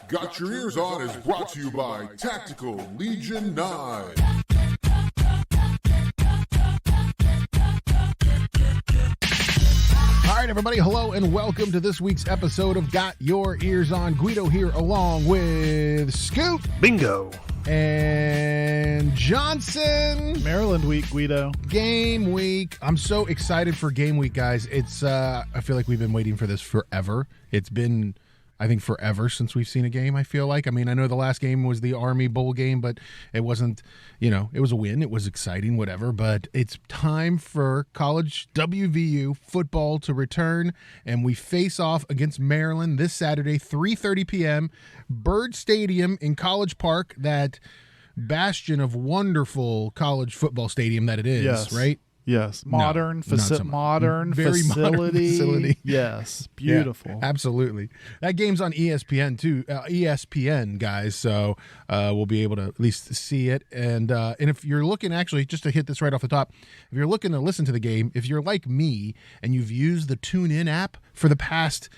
Got Your Eers On is brought to you by Tactical Legion 9. All right, everybody, hello and welcome to this week's episode of Got Your Eers On. Guido here along with Scoot. Bingo. And Johnson. Maryland week, Guido. Game week. I'm so excited for game week, guys. It's I feel like we've been waiting for this forever. It's been, I think, forever since we've seen a game, I feel like. I mean, I know the last game was the Army Bowl game, but it wasn't, it was a win. It was exciting, whatever. But it's time for college WVU football to return, and we face off against Maryland this Saturday, 3:30 p.m., Bird Stadium in College Park, that bastion of wonderful college football stadium that it is, Yes. Right? Yes. No, Modern, not so much. modern Very facility. modern facility. Yes. Beautiful. Yeah, absolutely. That game's on ESPN too. ESPN, guys. So we'll be able to at least see it. And if you're looking, actually, just to hit this right off the top, if you're looking to listen to the game, if you're like me and you've used the TuneIn app for the past,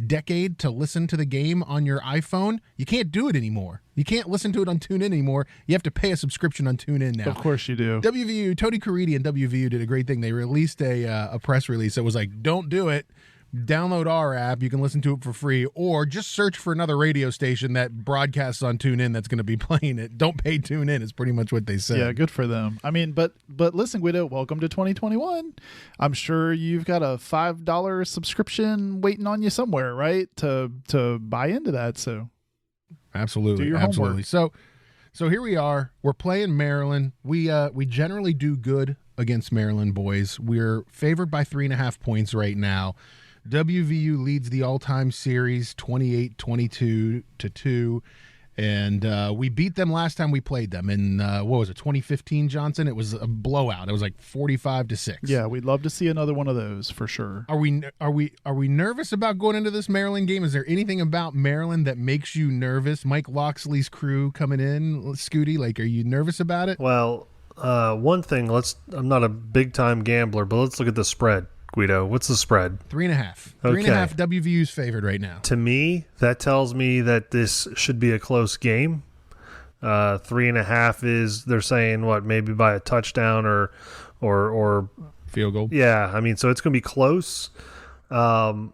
decade to listen to the game on your iPhone, you can't do it anymore. You can't listen to it on TuneIn anymore. You have to pay a subscription on TuneIn now. Of course you do. WVU, Tony Caridi and WVU did a great thing. They released a press release that was like, don't do it. Download our app. You can listen to it for free, or just search for another radio station that broadcasts on TuneIn that's going to be playing it. Don't pay TuneIn is pretty much what they said. Yeah, good for them. I mean, but listen, Guido, welcome to 2021. I'm sure you've got a $5 subscription waiting on you somewhere, right? To buy into that. So Absolutely. do your Absolutely. homework. So here we are. We're playing Maryland. We generally do good against Maryland boys. We're favored by 3.5 points right now. WVU leads the all-time series 28-22-2. And we beat them last time we played them in, 2015, Johnson? It was a blowout. It was like 45-6. Yeah, we'd love to see another one of those for sure. Are we nervous about going into this Maryland game? Is there anything about Maryland that makes you nervous? Mike Loxley's crew coming in, Scooty, are you nervous about it? Well, one thing, I'm not a big-time gambler, but let's look at the spread, Guido. What's the spread? 3.5. Okay. 3.5 WVU's favored right now. To me, that tells me that this should be a close game. 3.5 is, they're saying, maybe by a touchdown or Field goal. Yeah, I mean, so it's going to be close. I'm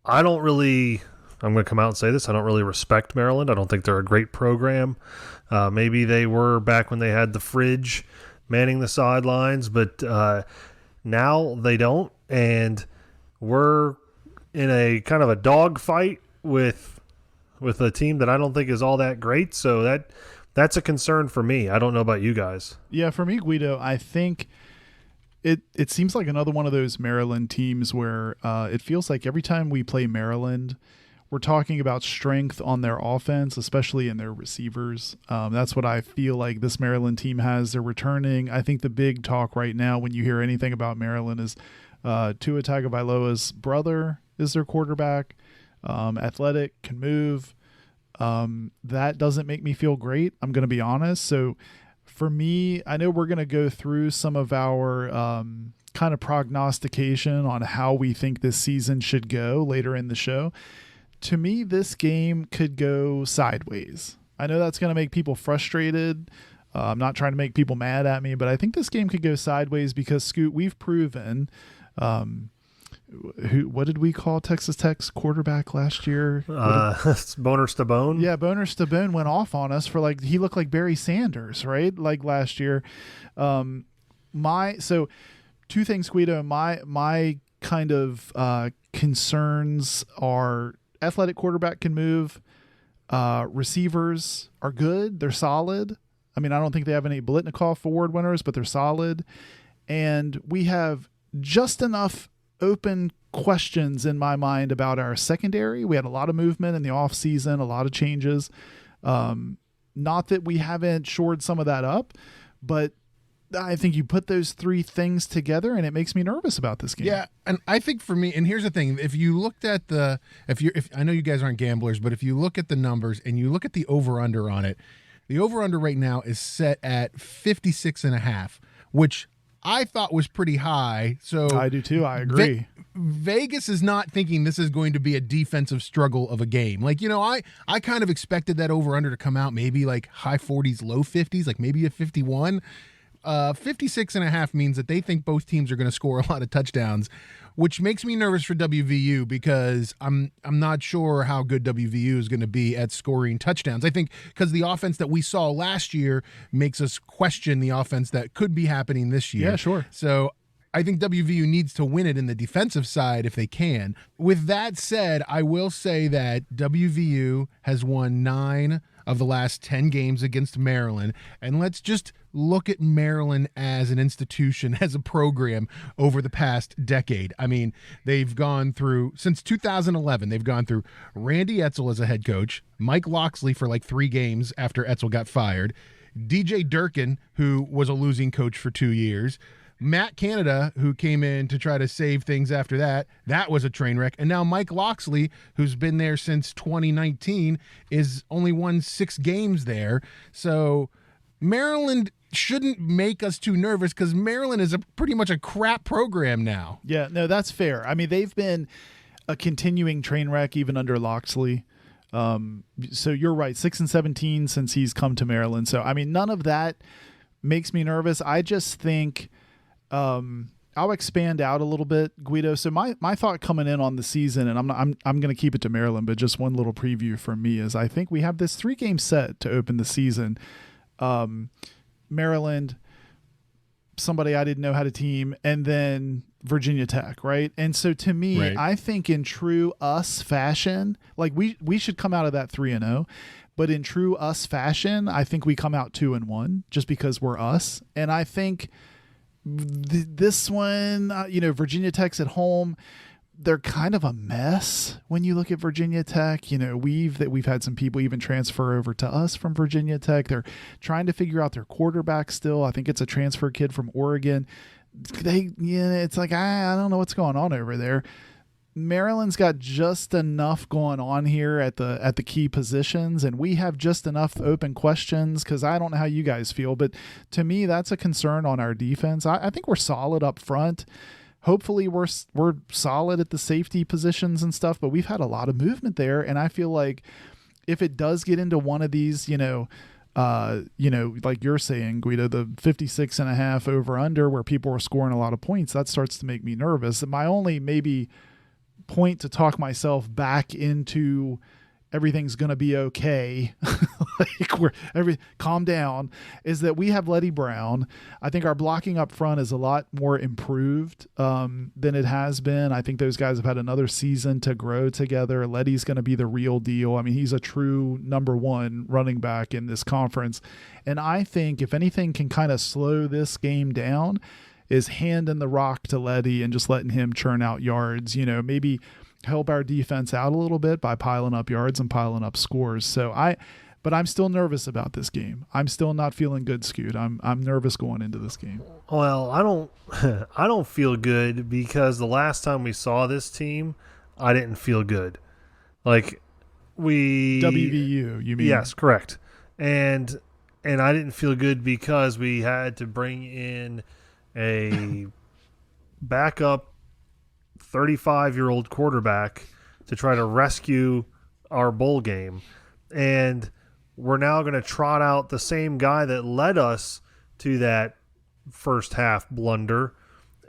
going to come out and say this. I don't really respect Maryland. I don't think they're a great program. Maybe they were back when they had the fridge manning the sidelines, but now they don't. And we're in a kind of a dogfight with a team that I don't think is all that great. So that's a concern for me. I don't know about you guys. Yeah, for me, Guido, I think it seems like another one of those Maryland teams where it feels like every time we play Maryland, we're talking about strength on their offense, especially in their receivers. That's what I feel like this Maryland team has. They're returning. I think the big talk right now when you hear anything about Maryland is Tua Tagovailoa's brother is their quarterback. Athletic, can move. That doesn't make me feel great, I'm going to be honest. So for me, I know we're going to go through some of our kind of prognostication on how we think this season should go later in the show. To me, this game could go sideways. I know that's going to make people frustrated. I'm not trying to make people mad at me, but I think this game could go sideways because, Scoot, we've proven what did we call Texas Tech's quarterback last year? It's Boner Stabone. Yeah, Boner Stabone went off on us for he looked like Barry Sanders, right? Like last year. So two things, Guido. My kind of concerns are athletic quarterback can move. Receivers are good. They're solid. I mean, I don't think they have any Blitnikoff Award winners, but they're solid. And we have just enough open questions in my mind about our secondary. We had a lot of movement in the offseason, a lot of changes. Not that we haven't shored some of that up, but I think you put those three things together and it makes me nervous about this game. Yeah, and I think for me, and here's the thing, if you looked at if I know you guys aren't gamblers, but if you look at the numbers and you look at the over-under on it, the over-under right now is set at 56.5, which I thought was pretty high. So I do too. I agree. Vegas is not thinking this is going to be a defensive struggle of a game. Like, I kind of expected that over-under to come out maybe like high 40s, low 50s, like maybe a 51. 56.5 means that they think both teams are going to score a lot of touchdowns, which makes me nervous for WVU because I'm not sure how good WVU is going to be at scoring touchdowns. I think because the offense that we saw last year makes us question the offense that could be happening this year. Yeah, sure. So I think WVU needs to win it in the defensive side if they can. With that said, I will say that WVU has won 9 of the last 10 games against Maryland. And let's just look at Maryland as an institution, as a program over the past decade. I mean, they've gone through, since 2011, they've gone through Randy Edsall as a head coach, Mike Loxley for like 3 games after Edsall got fired, DJ Durkin, who was a losing coach for 2 years, Matt Canada, who came in to try to save things after that. That was a train wreck. And now Mike Loxley, who's been there since 2019, is only won 6 games there. So Maryland shouldn't make us too nervous because Maryland is pretty much a crap program now. Yeah, no, that's fair. I mean, they've been a continuing train wreck even under Loxley. So you're right, 6-17 since he's come to Maryland. So, I mean, none of that makes me nervous. I just think I'll expand out a little bit, Guido. So my thought coming in on the season, and I'm going to keep it to Maryland, but just one little preview from me is I think we have this 3-game set to open the season. Maryland, somebody I didn't know how to team, and then Virginia Tech, right? And so to me, right. I think in true us fashion, like we should come out of that 3-0. But in true us fashion, I think we come out 2-1 just because we're us. And I think this one, Virginia Tech's at home. They're kind of a mess when you look at Virginia Tech. We've had some people even transfer over to us from Virginia Tech. They're trying to figure out their quarterback still. I think it's a transfer kid from Oregon. It's like I don't know what's going on over there. Maryland's got just enough going on here at the key positions, and we have just enough open questions because I don't know how you guys feel, but to me, that's a concern on our defense. I think we're solid up front. Hopefully we're solid at the safety positions and stuff, but we've had a lot of movement there, and I feel like if it does get into one of these, like you're saying, Guido, the 56.5 over under where people are scoring a lot of points, that starts to make me nervous. My only maybe point to talk myself back into everything's going to be okay, calm down, is that we have Letty Brown. I think our blocking up front is a lot more improved than it has been. I think those guys have had another season to grow together. Letty's going to be the real deal. I mean, he's a true number 1 running back in this conference. And I think if anything can kind of slow this game down is handing the rock to Letty and just letting him churn out yards, maybe help our defense out a little bit by piling up yards and piling up scores. But I'm still nervous about this game. I'm still not feeling good, Scoot. I'm nervous going into this game. Well, I don't feel good because the last time we saw this team, I didn't feel good. Like WVU, you mean? Yes, correct. And I didn't feel good because we had to bring in a backup 35-year-old quarterback to try to rescue our bowl game. And we're now going to trot out the same guy that led us to that first half blunder.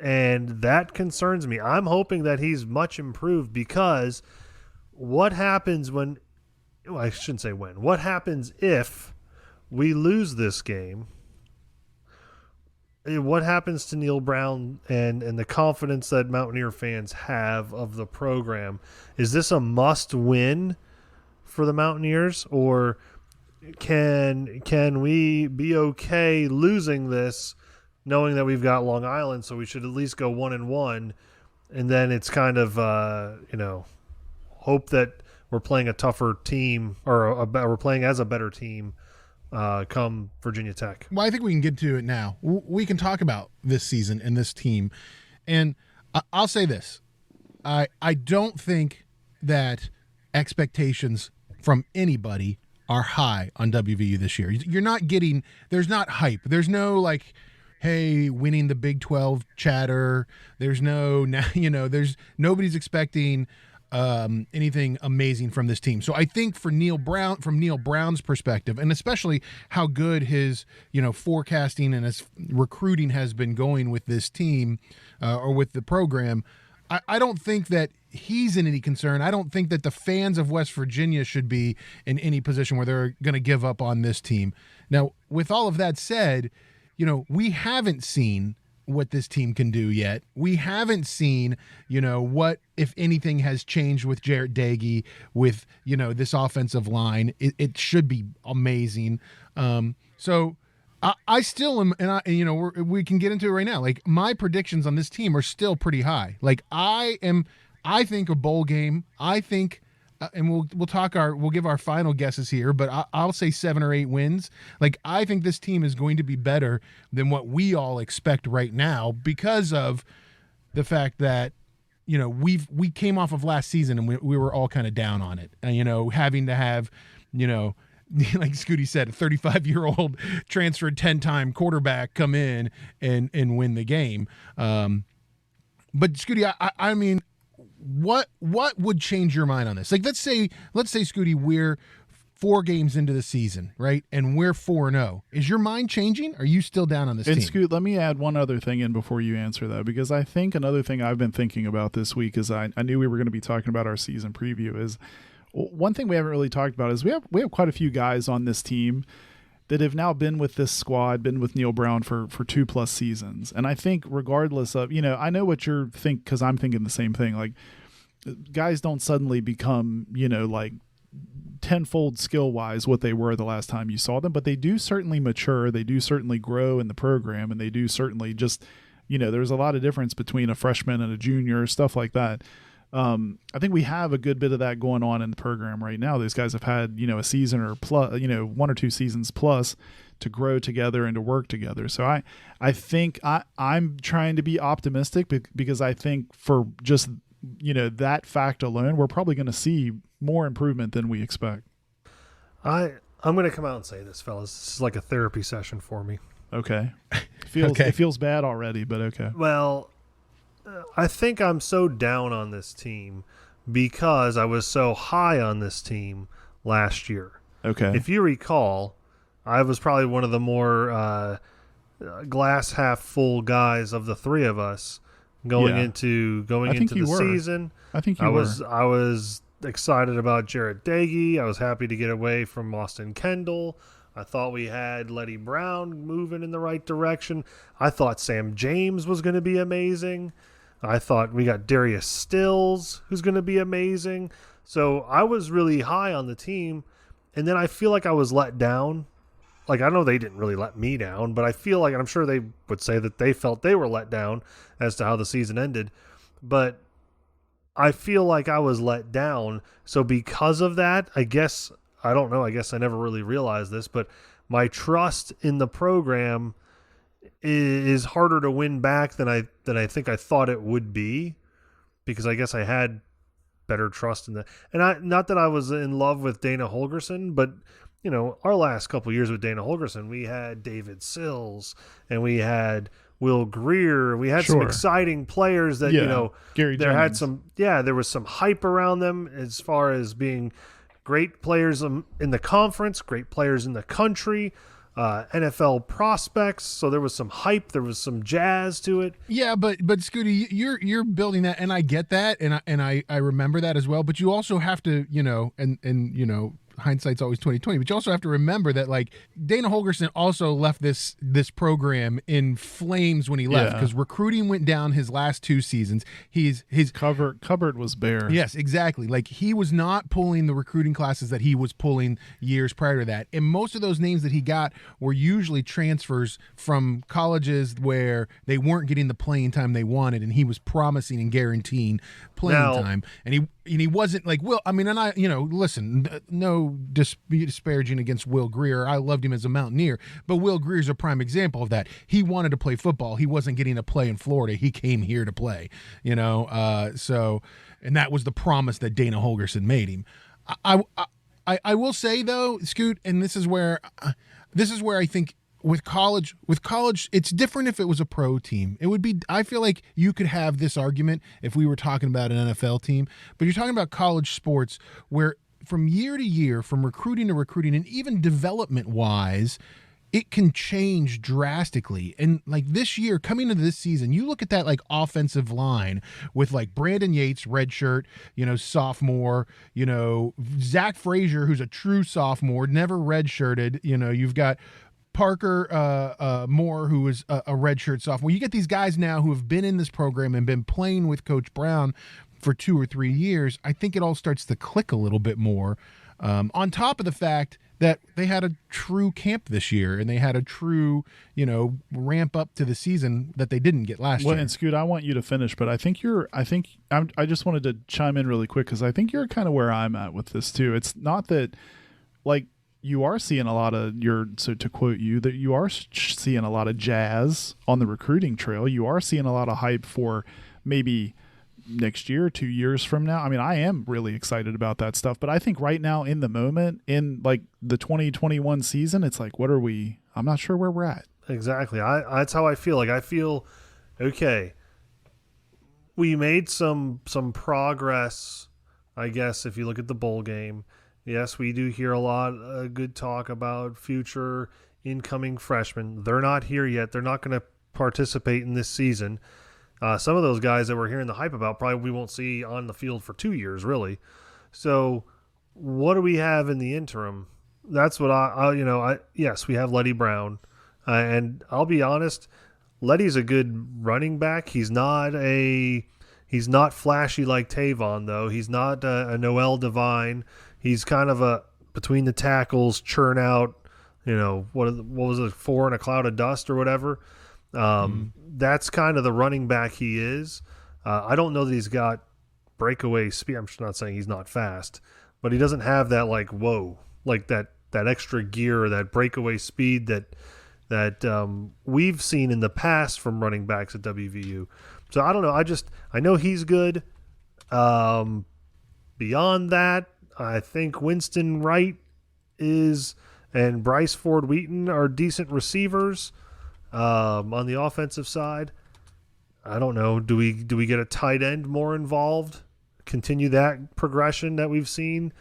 And that concerns me. I'm hoping that he's much improved because what happens when, well, I shouldn't say when, what happens if we lose this game? What happens to Neil Brown and the confidence that Mountaineer fans have of the program? Is this a must win for the Mountaineers, or can we be okay losing this, knowing that we've got Long Island, so we should at least go 1-1, and then it's kind of hope that we're playing a tougher team or we're playing as a better team come Virginia Tech. Well, I think we can get to it now. We can talk about this season and this team, and I'll say this: I don't think that expectations from anybody are high on WVU this year. You're not getting, there's not hype. There's no like, hey, winning the Big 12 chatter. There's no, there's nobody's expecting anything amazing from this team. So I think from Neil Brown's perspective, and especially how good his, forecasting and his recruiting has been going with this team or with the program, I don't think that he's in any concern. I don't think that the fans of West Virginia should be in any position where they're going to give up on this team. Now, with all of that said, we haven't seen what this team can do yet. We haven't seen, what, if anything, has changed with Jarrett Dagey, with, this offensive line. It should be amazing. So I still am, and we can get into it right now. Like, my predictions on this team are still pretty high. Like, I think a bowl game. I think, and we'll give our final guesses here, but I'll say 7 or 8 wins. Like, I think this team is going to be better than what we all expect right now because of the fact that, we came off of last season and we were all kind of down on it. Having to have, like Scooty said, a 35-year-old transferred 10-time quarterback come in and win the game. But Scooty, I mean, what would change your mind on this? Like, let's say Scooty, we're 4 games into the season, right? And we're 4-0. Is your mind changing? Are you still down on this team? And Scoot, let me add one other thing in before you answer that, because I think another thing I've been thinking about this week is I knew we were going to be talking about our season preview is one thing we haven't really talked about is we have quite a few guys on this team that have now been with this squad, been with Neil Brown for 2+ seasons. And I think regardless of, I know what you're think, because I'm thinking the same thing. Like, guys don't suddenly become, like tenfold skill-wise what they were the last time you saw them, but they do certainly mature. They do certainly grow in the program, and they do certainly just, there's a lot of difference between a freshman and a junior, stuff like that. I think we have a good bit of that going on in the program right now. These guys have had, a season or plus, 1 or 2 seasons plus to grow together and to work together. So I think I'm trying to be optimistic because I think for just, that fact alone, we're probably going to see more improvement than we expect. I'm going to come out and say this, fellas. This is like a therapy session for me. Okay. It feels bad already, but okay. Well, I think I'm so down on this team because I was so high on this team last year. Okay. If you recall, I was probably one of the more glass half full guys of the 3 of us going into the season. I think you were. I was excited about Jarrett Dagey. I was happy to get away from Austin Kendall. I thought we had Letty Brown moving in the right direction. I thought Sam James was going to be amazing. I thought we got Darius Stills, who's going to be amazing. So I was really high on the team, and then I feel like I was let down. Like, I know they didn't really let me down, but I feel like, and I'm sure they would say that they felt they were let down as to how the season ended. But I feel like I was let down. So because of that, I guess I never really realized this, but my trust in the program is harder to win back than I think I thought it would be, because I guess I had better trust in that. And not that I was in love with Dana Holgorsen, but our last couple of years with Dana Holgorsen, we had David Sills and we had Will Greer. We had some exciting players that Gary Jennings. There was some hype around them as far as being great players in the conference, great players in the country. NFL prospects, so there was some hype, there was some jazz to it. Yeah, but Scooty, you're building that, and I get that, and I remember that as well. But you also have to, hindsight's always 20/20, but you also have to remember that, like, Dana Holgorsen also left this program in flames when he left, because recruiting went down his last 2 seasons. His cupboard was bare. Yes, exactly. Like, he was not pulling the recruiting classes that he was pulling years prior to that, and most of those names that he got were usually transfers from colleges where they weren't getting the playing time they wanted, and he was promising and guaranteeing playing time, and he wasn't like Will. I mean, and I, listen, no disparaging against Will Greer. I loved him as a Mountaineer, but Will Greer's a prime example of that. He wanted to play football. He wasn't getting to play in Florida. He came here to play, so, and that was the promise that Dana Holgorsen made him. I will say though, Scoot, and this is where I think with college, it's different if it was a pro team. It would be, I feel like you could have this argument if we were talking about an NFL team, but you're talking about college sports where from year to year, from recruiting to recruiting, and even development wise, it can change drastically. And like this year, coming into this season, you look at that like offensive line with like Brandon Yates, redshirt, sophomore, Zach Frazier, who's a true sophomore, never redshirted. You've got Parker Moore, who is a redshirt sophomore. You get these guys now who have been in this program and been playing with Coach Brown for 2 or 3 years. I think it all starts to click a little bit more. On top of the fact that they had a true camp this year and they had a true, ramp up to the season that they didn't get last year. And Scoot, I want you to finish, but I just wanted to chime in really quick because I think you're kind of where I'm at with this too. It's not that like you are seeing a lot of to quote you, that you are seeing a lot of jazz on the recruiting trail. You are seeing a lot of hype for maybe next year, 2 years from now. I mean, I am really excited about that stuff, but I think right now in the moment, in like the 2021 season, it's like, I'm not sure where we're at. Exactly. That's how I feel. Like I feel, okay, we made some progress, I guess, if you look at the bowl game. Yes, we do hear a lot of good talk about future incoming freshmen. They're not here yet. They're not going to participate in this season. Some of those guys that we're hearing the hype about probably we won't see on the field for 2 years, really. So what do we have in the interim? That's what yes, we have Letty Brown. And I'll be honest, Letty's a good running back. He's not flashy like Tavon, though. He's not a Noel Devine. He's kind of a between the tackles, churn out, what was it, 4 in a cloud of dust or whatever. That's kind of the running back he is. I don't know that he's got breakaway speed. I'm not saying he's not fast, but he doesn't have that that extra gear, that breakaway speed that we've seen in the past from running backs at WVU. So I don't know. I know he's good. Beyond that, I think Winston Wright and Bryce Ford Wheaton are decent receivers. On the offensive side, I don't know. Do we get a tight end more involved? Continue that progression that we've seen?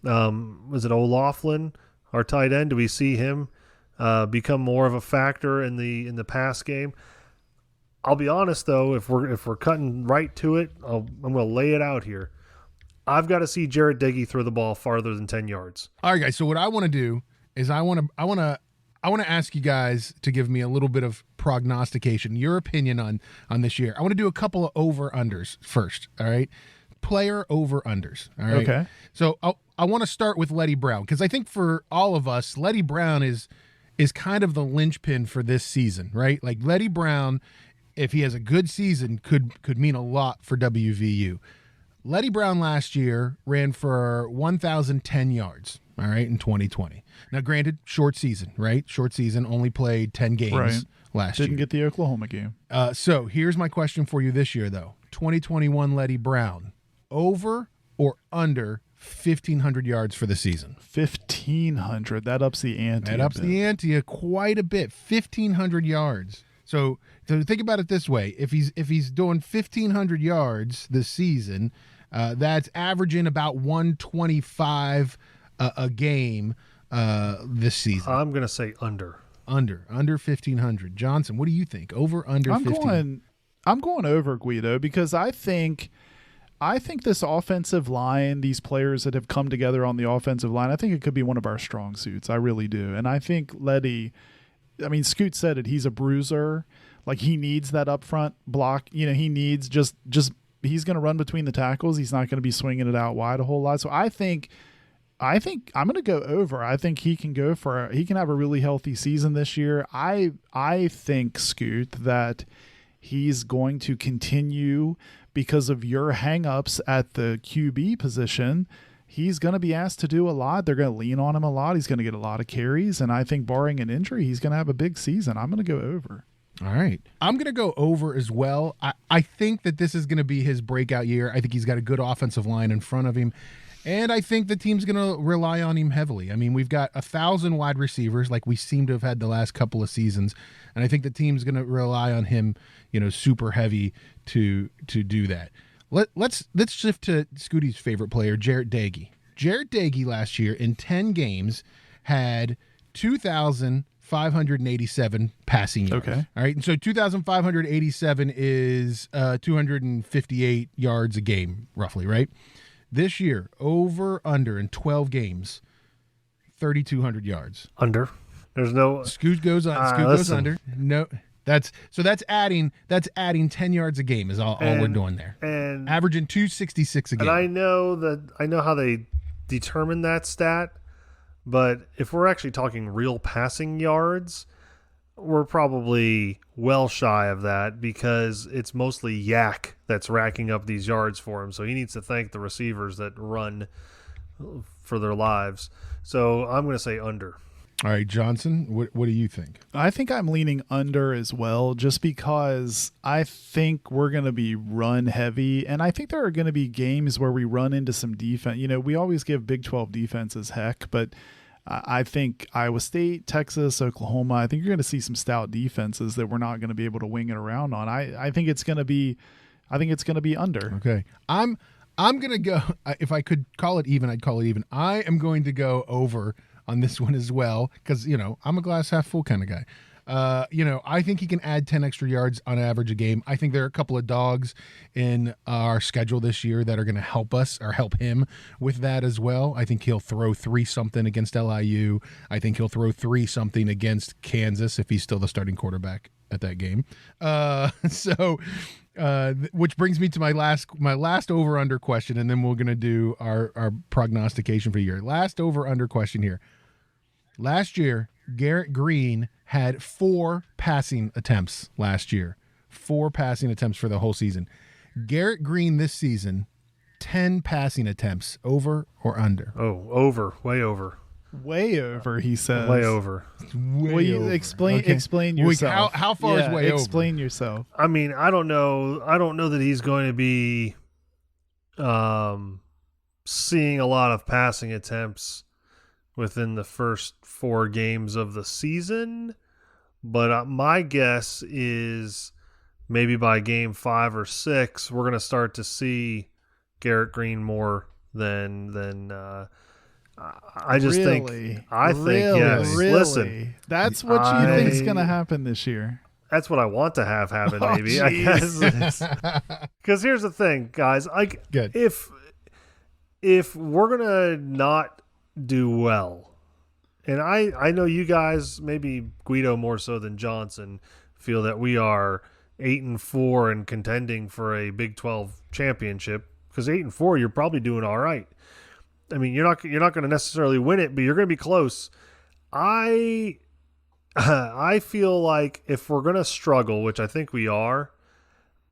Was it O'Laughlin, our tight end? Do we see him become more of a factor in the pass game? I'll be honest though, if we're cutting right to it, I'm going to lay it out here. I've got to see Jarrett Diggy throw the ball farther than 10 yards. All right, guys. So what I want to do is I want to ask you guys to give me a little bit of prognostication, your opinion on this year. I want to do a couple of over-unders first, all right? Player over-unders, all right? Okay. So I want to start with Letty Brown because I think for all of us, Letty Brown is kind of the linchpin for this season, right? Like Letty Brown, if he has a good season, could mean a lot for WVU. Letty Brown last year ran for 1,010 yards, all right, in 2020. Now, granted, short season, right? Short season, only played 10 games last year. Didn't get the Oklahoma game. So here's my question for you this year, though. 2021 Letty Brown, over or under 1,500 yards for the season? 1,500. That ups the ante. That ups the ante quite a bit. 1,500 yards. So think about it this way: if he's doing 1,500 yards this season, that's averaging about 125 a game this season. I'm going to say under 1,500. Johnson, what do you think? Over, under 15? I'm going over, Guido, because I think this offensive line, these players that have come together on the offensive line, I think it could be one of our strong suits. I really do. And I think Letty, I mean, Scoot said it. He's a bruiser. Like, he needs that up front block. He needs just he's going to run between the tackles. He's not going to be swinging it out wide a whole lot. So I think I'm going to go over. I think he can have a really healthy season this year. I think, Scoot, that he's going to continue because of your hangups at the QB position. He's going to be asked to do a lot. They're going to lean on him a lot. He's going to get a lot of carries. And I think barring an injury, he's going to have a big season. I'm going to go over. All right. I'm going to go over as well. I think that this is going to be his breakout year. I think he's got a good offensive line in front of him. And I think the team's going to rely on him heavily. I mean, we've got 1,000 wide receivers like we seem to have had the last couple of seasons. And I think the team's going to rely on him, super heavy to do that. Let's shift to Scooty's favorite player, Jarrett Dagey. Jarrett Dagey last year in 10 games had 2,587 passing yards. Okay. All right. And so 2,587 is 258 yards a game, roughly, right? This year, over/under in 12 games, 3,200 yards. Under. There's no. Scoot goes on. Scoot goes under. No, that's adding 10 yards a game is all we're doing there. And averaging 266 a game. And I know how they determine that stat, but if we're actually talking real passing yards, we're probably well shy of that because it's mostly Yak that's racking up these yards for him. So he needs to thank the receivers that run for their lives. So I'm going to say under. All right, Johnson, what do you think? I think I'm leaning under as well, just because I think we're going to be run heavy. And I think there are going to be games where we run into some defense. We always give Big 12 defenses heck, but I think Iowa State, Texas, Oklahoma, I think you're going to see some stout defenses that we're not going to be able to wing it around on. I think it's going to be under. Okay. I'm going to go, if I could call it even, I'd call it even. I am going to go over on this one as well because, I'm a glass half full kind of guy. I think he can add 10 extra yards on average a game. I think there are a couple of dogs in our schedule this year that are going to help us or help him with that as well. I think he'll throw 3-something against LIU. I think he'll throw 3-something against Kansas if he's still the starting quarterback at that game. Which brings me to my last over-under question, and then we're going to do our prognostication for the year. Last over-under question here. Last year, Garrett Green had 4 passing attempts last year. 4 passing attempts for the whole season. Garrett Green this season, 10 passing attempts. Over or under? Oh, over. Way over. Way over, he says. Way over. Way over. Explain yourself. How far is way over? Explain yourself. I mean, I don't know that he's going to be seeing a lot of passing attempts within the first 4 games of the season, but my guess is maybe by game 5 or 6 we're going to start to see Garrett Green more than I just think yes. Really? Listen, that's what you think is going to happen this year. That's what I want to have happen. Maybe I guess because here's the thing, guys. If we're gonna not do well, and I know you guys, maybe Guido more so than Johnson, feel that we are 8-4 and contending for a Big 12 championship. Because 8-4, you're probably doing all right. I mean, you're not going to necessarily win it, but you're going to be close. I feel like if we're going to struggle, which I think we are,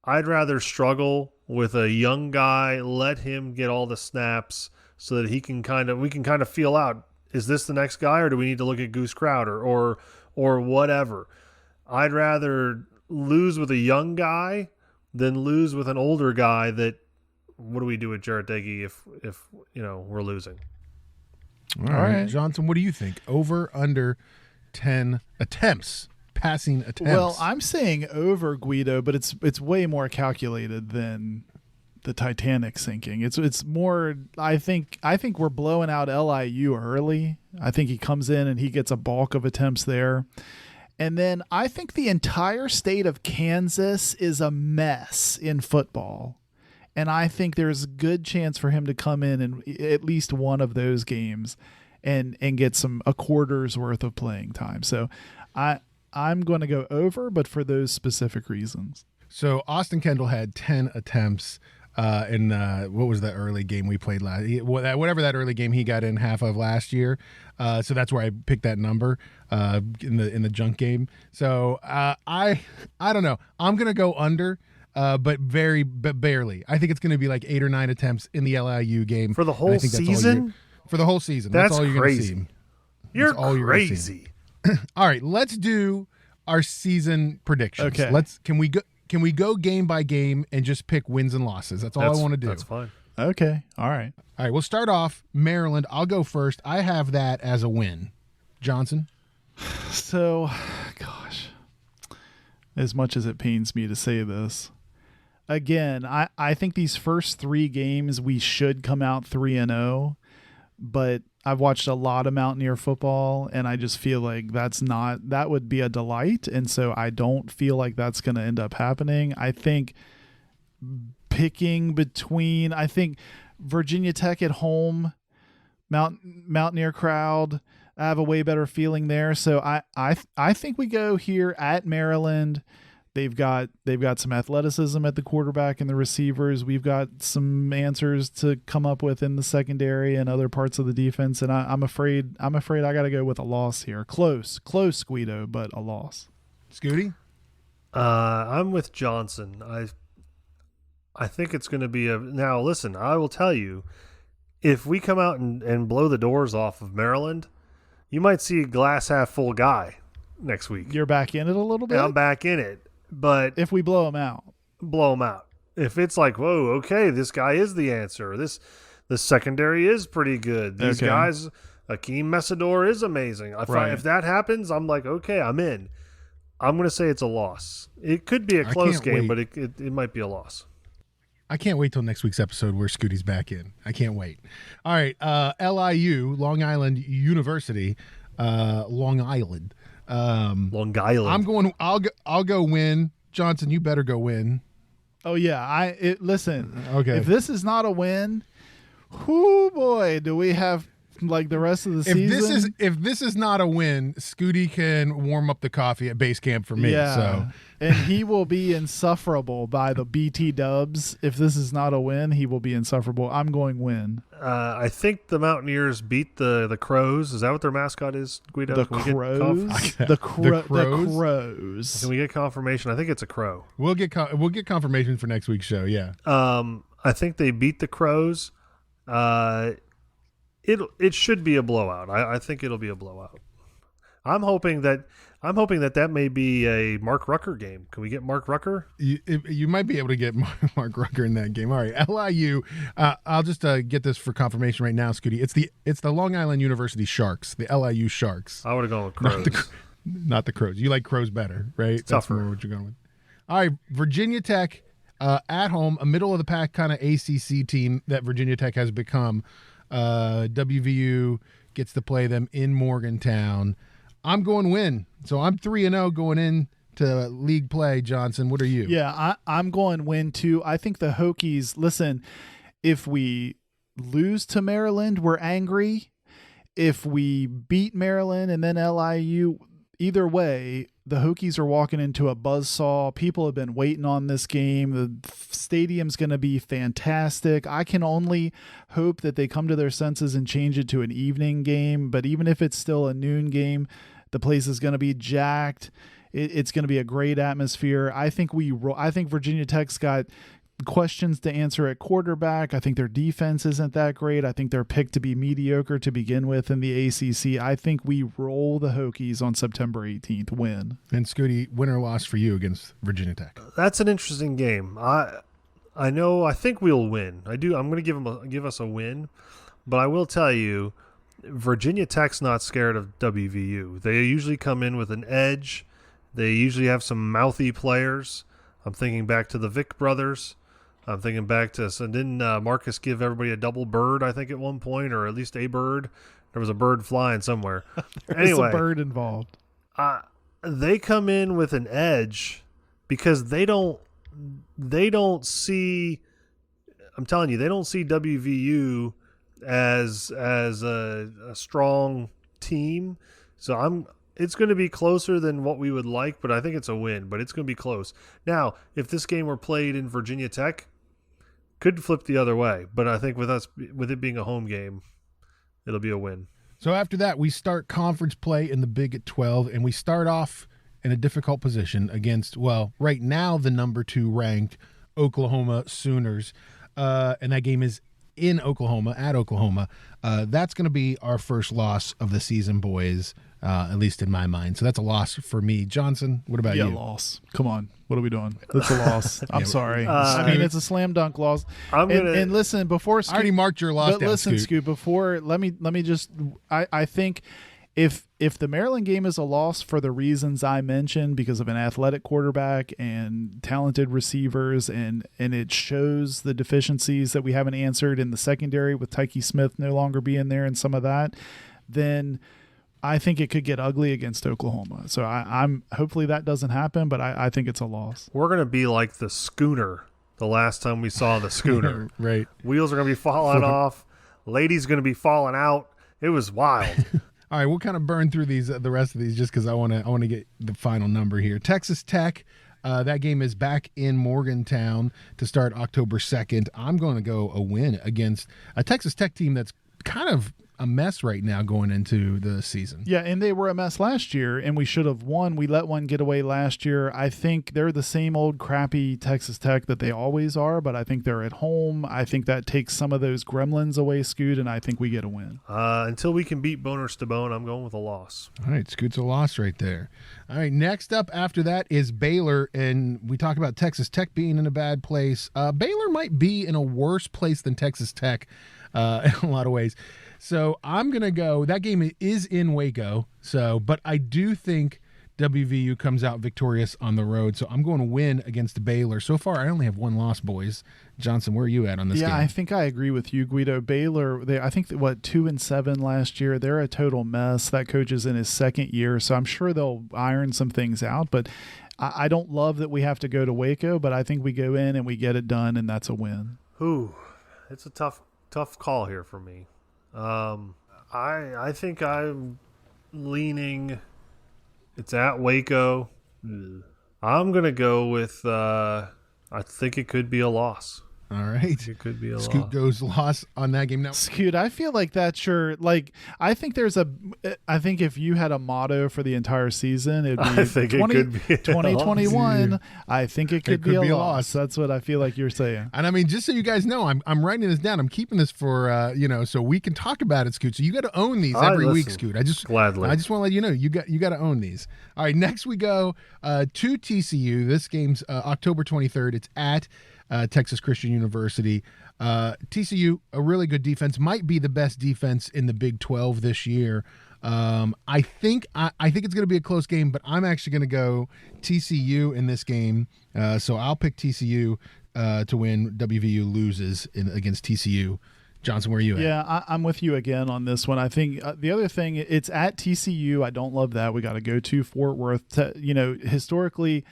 I'd rather struggle with a young guy, let him get all the snaps so that we can kind of feel out, is this the next guy or do we need to look at Goose Crowder or whatever. I'd rather lose with a young guy than lose with an older guy that, what do we do with Jarrett Dagey if we're losing? All right. Johnson, what do you think? Over, under 10 attempts, passing attempts? Well, I'm saying over, Guido, but it's way more calculated than the Titanic sinking. It's more. I think we're blowing out LIU early. I think he comes in and he gets a bulk of attempts there. And then I think the entire state of Kansas is a mess in football. And I think there's a good chance for him to come in at least one of those games and get a quarter's worth of playing time. So I'm going to go over, but for those specific reasons. So Austin Kendall had 10 attempts in what was that early game we played last? Whatever that early game he got in half of last year. So that's where I picked that number in the junk game. So I don't know. I'm going to go under. But barely. I think it's going to be like 8 or 9 attempts in the LIU game for the whole season. For the whole season, that's all you're crazy. Going to see. You're crazy. All right, let's do our season predictions. Okay. Can we go game by game and just pick wins and losses? That's all I want to do. That's fine. Okay. All right. All right, we'll start off Maryland. I'll go first. I have that as a win. Johnson? So, gosh, as much as it pains me to say this, again, I think these first 3 games we should come out 3-0, but I've watched a lot of Mountaineer football, and I just feel like that would be a delight, and so I don't feel like that's going to end up happening. I think I think Virginia Tech at home, Mountaineer crowd, I have a way better feeling there. So I think we go here at Maryland. They've got some athleticism at the quarterback and the receivers. We've got some answers to come up with in the secondary and other parts of the defense. And I'm afraid I got to go with a loss here. Close, Guido, but a loss. Scooty? I'm with Johnson. I think it's going to be now listen, I will tell you, if we come out and blow the doors off of Maryland, you might see a glass half full guy next week. You're back in it a little bit? I'm back in it. But if we blow him out. If it's like, whoa, okay, this guy is the answer. The secondary is pretty good. These guys, Akeem Messidor is amazing. If that happens, I'm like, okay, I'm in. I'm going to say it's a loss. It could be a close game, but it might be a loss. I can't wait till next week's episode where Scooty's back in. I can't wait. All right, LIU, Long Island University, Long Island. Long Island. I'll go win. Johnson, you better go win. Oh yeah, listen. Okay. If this is not a win, whoo boy, do we have like the rest of the season? If this is not a win, Scooty can warm up the coffee at base camp for me. Yeah. So. And he will be insufferable by the BT Dubs. If this is not a win, he will be insufferable. I'm going win. I think the Mountaineers beat the Crows. Is that what their mascot is, Guido? The Crows? The Crows. Can we get confirmation? I think it's a crow. We'll get confirmation for next week's show, yeah. I think they beat the Crows. It should be a blowout. I think it'll be a blowout. I'm hoping that may be a Mark Rucker game. Can we get Mark Rucker? You might be able to get Mark Rucker in that game. All right, LIU. I'll just get this for confirmation right now, Scooty. It's the Long Island University Sharks, the LIU Sharks. I would have gone with Crows. Not the Crows. You like Crows better, right? It's tougher. That's more what you're going with. All right, Virginia Tech at home, a middle of the pack kind of ACC team that Virginia Tech has become. WVU gets to play them in Morgantown. I'm going win. So I'm 3-0 going into league play. Johnson, what are you? Yeah, I'm going win too. I think the Hokies, listen, if we lose to Maryland, we're angry. If we beat Maryland and then LIU, either way, the Hokies are walking into a buzzsaw. People have been waiting on this game. The stadium's going to be fantastic. I can only hope that they come to their senses and change it to an evening game. But even if it's still a noon game, the place is going to be jacked. It's going to be a great atmosphere. I think Virginia Tech's got questions to answer at quarterback. I think their defense isn't that great. I think they're picked to be mediocre to begin with in the ACC. I think we roll the Hokies on September 18th. Win. And Scooty, win or loss for you against Virginia Tech? That's an interesting game. I think we'll win. I'm going to give us a win, but I will tell you, Virginia Tech's not scared of WVU. They usually come in with an edge. They usually have some mouthy players. I'm thinking back to the Vick brothers. I'm thinking back to, so didn't Marcus give everybody a double bird, I think, at one point, or at least a bird? There was a bird flying somewhere. There's a bird involved. They come in with an edge because they don't see, I'm telling you, they don't see WVU as a strong team. So it's going to be closer than what we would like, but I think it's a win, but it's going to be close. Now, if this game were played in Virginia Tech, could flip the other way, but I think with it being a home game, it'll be a win. So after that, we start conference play in the Big 12, and we start off in a difficult position against, well, right now the number 2 ranked Oklahoma Sooners, and that game is in Oklahoma, at Oklahoma. That's going to be our first loss of the season, boys, at least in my mind. So that's a loss for me. Johnson, what about you? Loss. Come on. What are we doing? That's a loss. I'm sorry. I mean, it's a slam dunk loss. And listen, before Scoot, I already marked your loss but down, listen, Scoot. Scoot, before let me just I think if the Maryland game is a loss for the reasons I mentioned, because of an athletic quarterback and talented receivers, and it shows the deficiencies that we haven't answered in the secondary with Tyke Smith no longer being there and some of that, then I think it could get ugly against Oklahoma. So I'm hopefully that doesn't happen, but I think it's a loss. We're going to be like the schooner the last time we saw the schooner. Right. Wheels are going to be falling off. Ladies going to be falling out. It was wild. All right, we'll kind of burn through these, the rest of these, just because I want to get the final number here. Texas Tech, that game is back in Morgantown to start October 2nd. I'm going to go a win against a Texas Tech team that's kind of a mess right now going into the season. Yeah, and they were a mess last year, and we should have won. We let one get away last year. I think they're the same old crappy Texas Tech that they always are, but I think they're at home. I think that takes some of those gremlins away, Scoot, and I think we get a win. Until we can beat Boners to Bone, I'm going with a loss. All right, Scoot's a loss right there. All right, next up after that is Baylor, and we talk about Texas Tech being in a bad place. Baylor might be in a worse place than Texas Tech in a lot of ways. So I'm going to go, that game is in Waco, but I do think WVU comes out victorious on the road. So I'm going to win against Baylor. So far, I only have one loss, boys. Johnson, where are you at on this game? Yeah, I think I agree with you, Guido. Baylor, I think 2-7 last year. They're a total mess. That coach is in his second year, so I'm sure they'll iron some things out. But I don't love that we have to go to Waco, but I think we go in and we get it done, and that's a win. Ooh, it's a tough call here for me. I think I'm leaning. It's at Waco. I'm gonna go with. I think it could be a loss. All right. It could be a Scoot loss. goes loss on that game. Now, Scoot, I feel like that's your, I think if you had a motto for the entire season, it'd be I think it could be 2021. I think it could be a loss. That's what I feel like you're saying. And I mean, just so you guys know, I'm writing this down. I'm keeping this for, so we can talk about it, Scoot. So you got to own these every week, Scoot. Gladly. I just want to let you know, you got to own these. All right, next we go to TCU. This game's October 23rd. It's at Texas Christian University. TCU, a really good defense, might be the best defense in the Big 12 this year. I think it's going to be a close game, but I'm actually going to go TCU in this game. So I'll pick TCU to win. WVU loses against TCU. Johnson, where are you at? Yeah, I'm with you again on this one. I think the other thing, it's at TCU. I don't love that. We got to go to Fort Worth. Historically,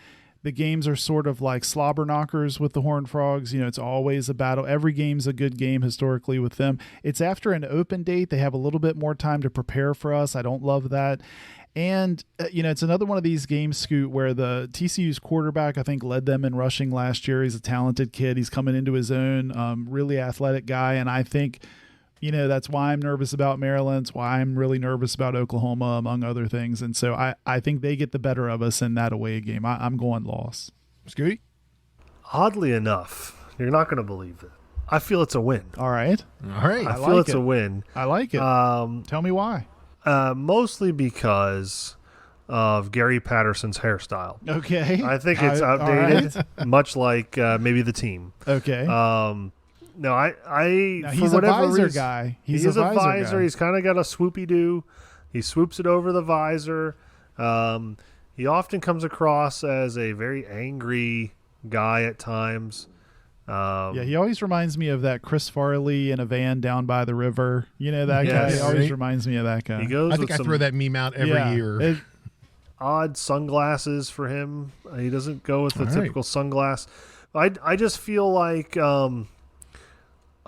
the games are sort of like slobber knockers with the Horned Frogs. It's always a battle. Every game's a good game historically with them. It's after an open date. They have a little bit more time to prepare for us. I don't love that. And, it's another one of these games, Scoot, where the TCU's quarterback, I think, led them in rushing last year. He's a talented kid. He's coming into his own, really athletic guy. And I think, that's why I'm nervous about Maryland. It's why I'm really nervous about Oklahoma, among other things. And so I think they get the better of us in that away game. I'm going loss. Scooty? Oddly enough, you're not going to believe it. I feel it's a win. All right. I feel it's a win. I like it. Tell me why. Mostly because of Gary Patterson's hairstyle. Okay. I think it's outdated, much like maybe the team. Okay. No, now, for he's whatever a visor reason, guy. He's a visor. Guy. He's kind of got a swoopy do. He swoops it over the visor. He often comes across as a very angry guy at times. He always reminds me of that Chris Farley in a van down by the river. That guy. He always reminds me of that guy. He goes. I think I throw that meme out every year. Odd sunglasses for him. He doesn't go with the typical sunglass. I just feel like.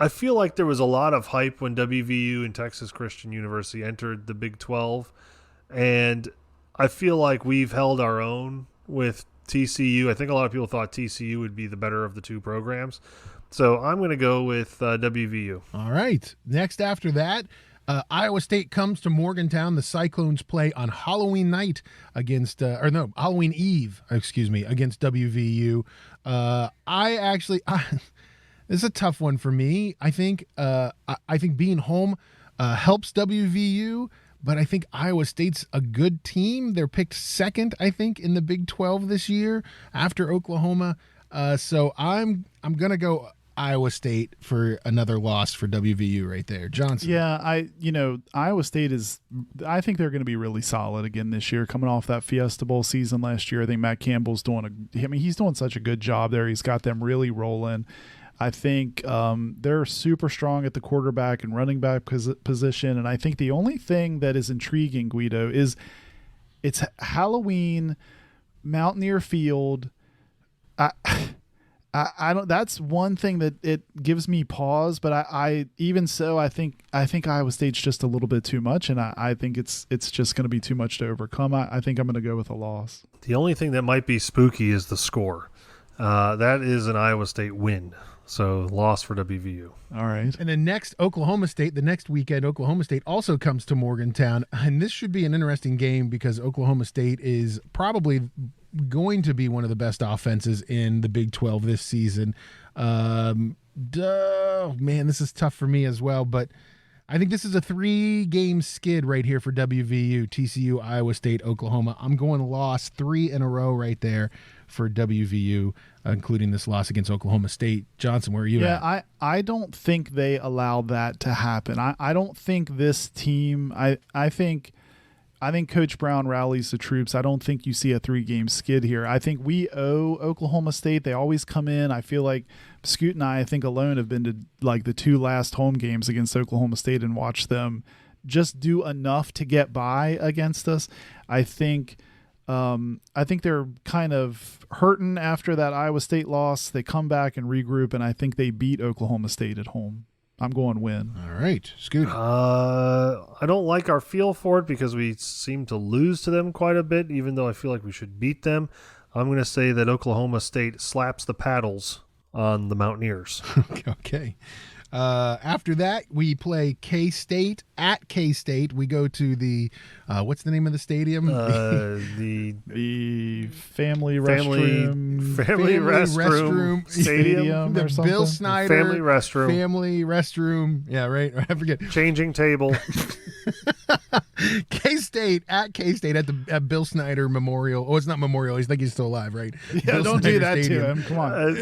I feel like there was a lot of hype when WVU and Texas Christian University entered the Big 12, and I feel like we've held our own with TCU. I think a lot of people thought TCU would be the better of the two programs, so I'm going to go with WVU. All right. Next after that, Iowa State comes to Morgantown. The Cyclones play on Halloween night against, Halloween Eve, against WVU. This is a tough one for me. I think I think being home helps WVU, but I think Iowa State's a good team. They're picked second, I think, in the Big 12 this year after Oklahoma. So I'm gonna go Iowa State for another loss for WVU right there. Johnson. Yeah, Iowa State I think they're going to be really solid again this year, coming off that Fiesta Bowl season last year. I think Matt Campbell's he's doing such a good job there. He's got them really rolling. I think they're super strong at the quarterback and running back position. And I think the only thing that is intriguing, Guido, is it's Halloween, Mountaineer Field. I don't. That's one thing that it gives me pause. But I even so, I think Iowa State's just a little bit too much, and I think it's just going to be too much to overcome. I think I'm going to go with a loss. The only thing that might be spooky is the score. That is an Iowa State win. So loss for WVU. All right. And then next, Oklahoma State. The next weekend, Oklahoma State also comes to Morgantown. And this should be an interesting game because Oklahoma State is probably going to be one of the best offenses in the Big 12 this season. Man, this is tough for me as well. But I think this is a 3-game skid right here for WVU, TCU, Iowa State, Oklahoma. I'm going loss 3 in a row right there for WVU, including this loss against Oklahoma State. Johnson, where are you at? Yeah, I don't think they allow that to happen. I don't think this team I think Coach Brown rallies the troops. I don't think you see a 3-game skid here. I think we owe Oklahoma State. They always come in. I feel like Scoot and I think alone have been to like the 2 last home games against Oklahoma State and watched them just do enough to get by against us. I think they're kind of hurting after that Iowa State loss. They come back and regroup, and I think they beat Oklahoma State at home. I'm going win. All right, Scooter. I don't like our feel for it because we seem to lose to them quite a bit, even though I feel like we should beat them. I'm going to say that Oklahoma State slaps the paddles on the Mountaineers. Okay. After that, we play K-State at K-State. We go to the what's the name of the stadium? The family restroom stadium the or something. Bill Snyder family restroom. Yeah, right. I forget. Changing table. K-State at at Bill Snyder Memorial. Oh, it's not Memorial. I think he's still alive, right? Yeah, Bill don't Snyder do that Stadium. to him. Come on.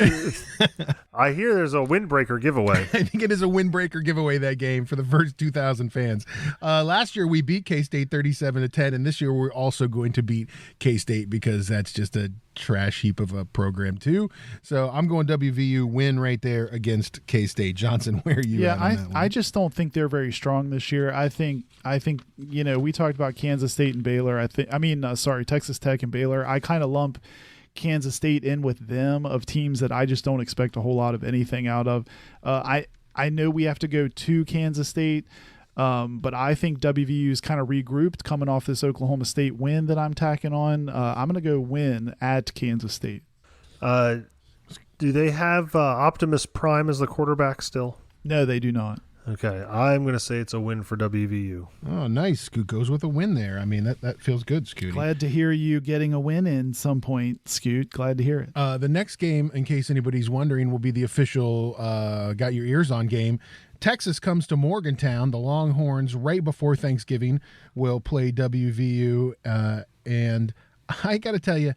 I hear there's a windbreaker giveaway. I think it is a windbreaker giveaway, that game, for the first 2,000 fans. Last year we beat K-State 37-10, and this year we're also going to beat K-State because that's just a trash heap of a program too. So I'm going WVU win right there against K-State. Johnson, where are you at on that one? I just don't think they're very strong this year. I think we talked about Kansas State and Baylor. Texas Tech and Baylor. I kind of lump Kansas State in with them of teams that I just don't expect a whole lot of anything out of. I know we have to go to Kansas State, but I think WVU's kind of regrouped coming off this Oklahoma State win that I'm tacking on. I'm going to go win at Kansas State. Do they have Optimus Prime as the quarterback still? No, they do not. Okay, I'm going to say it's a win for WVU. Oh, nice. Scoot goes with a win there. I mean, that feels good, Scooty. Glad to hear you getting a win in some point, Scoot. Glad to hear it. The next game, in case anybody's wondering, will be the official Got Your Ears On game. Texas comes to Morgantown. The Longhorns, right before Thanksgiving, will play WVU. And I got to tell you,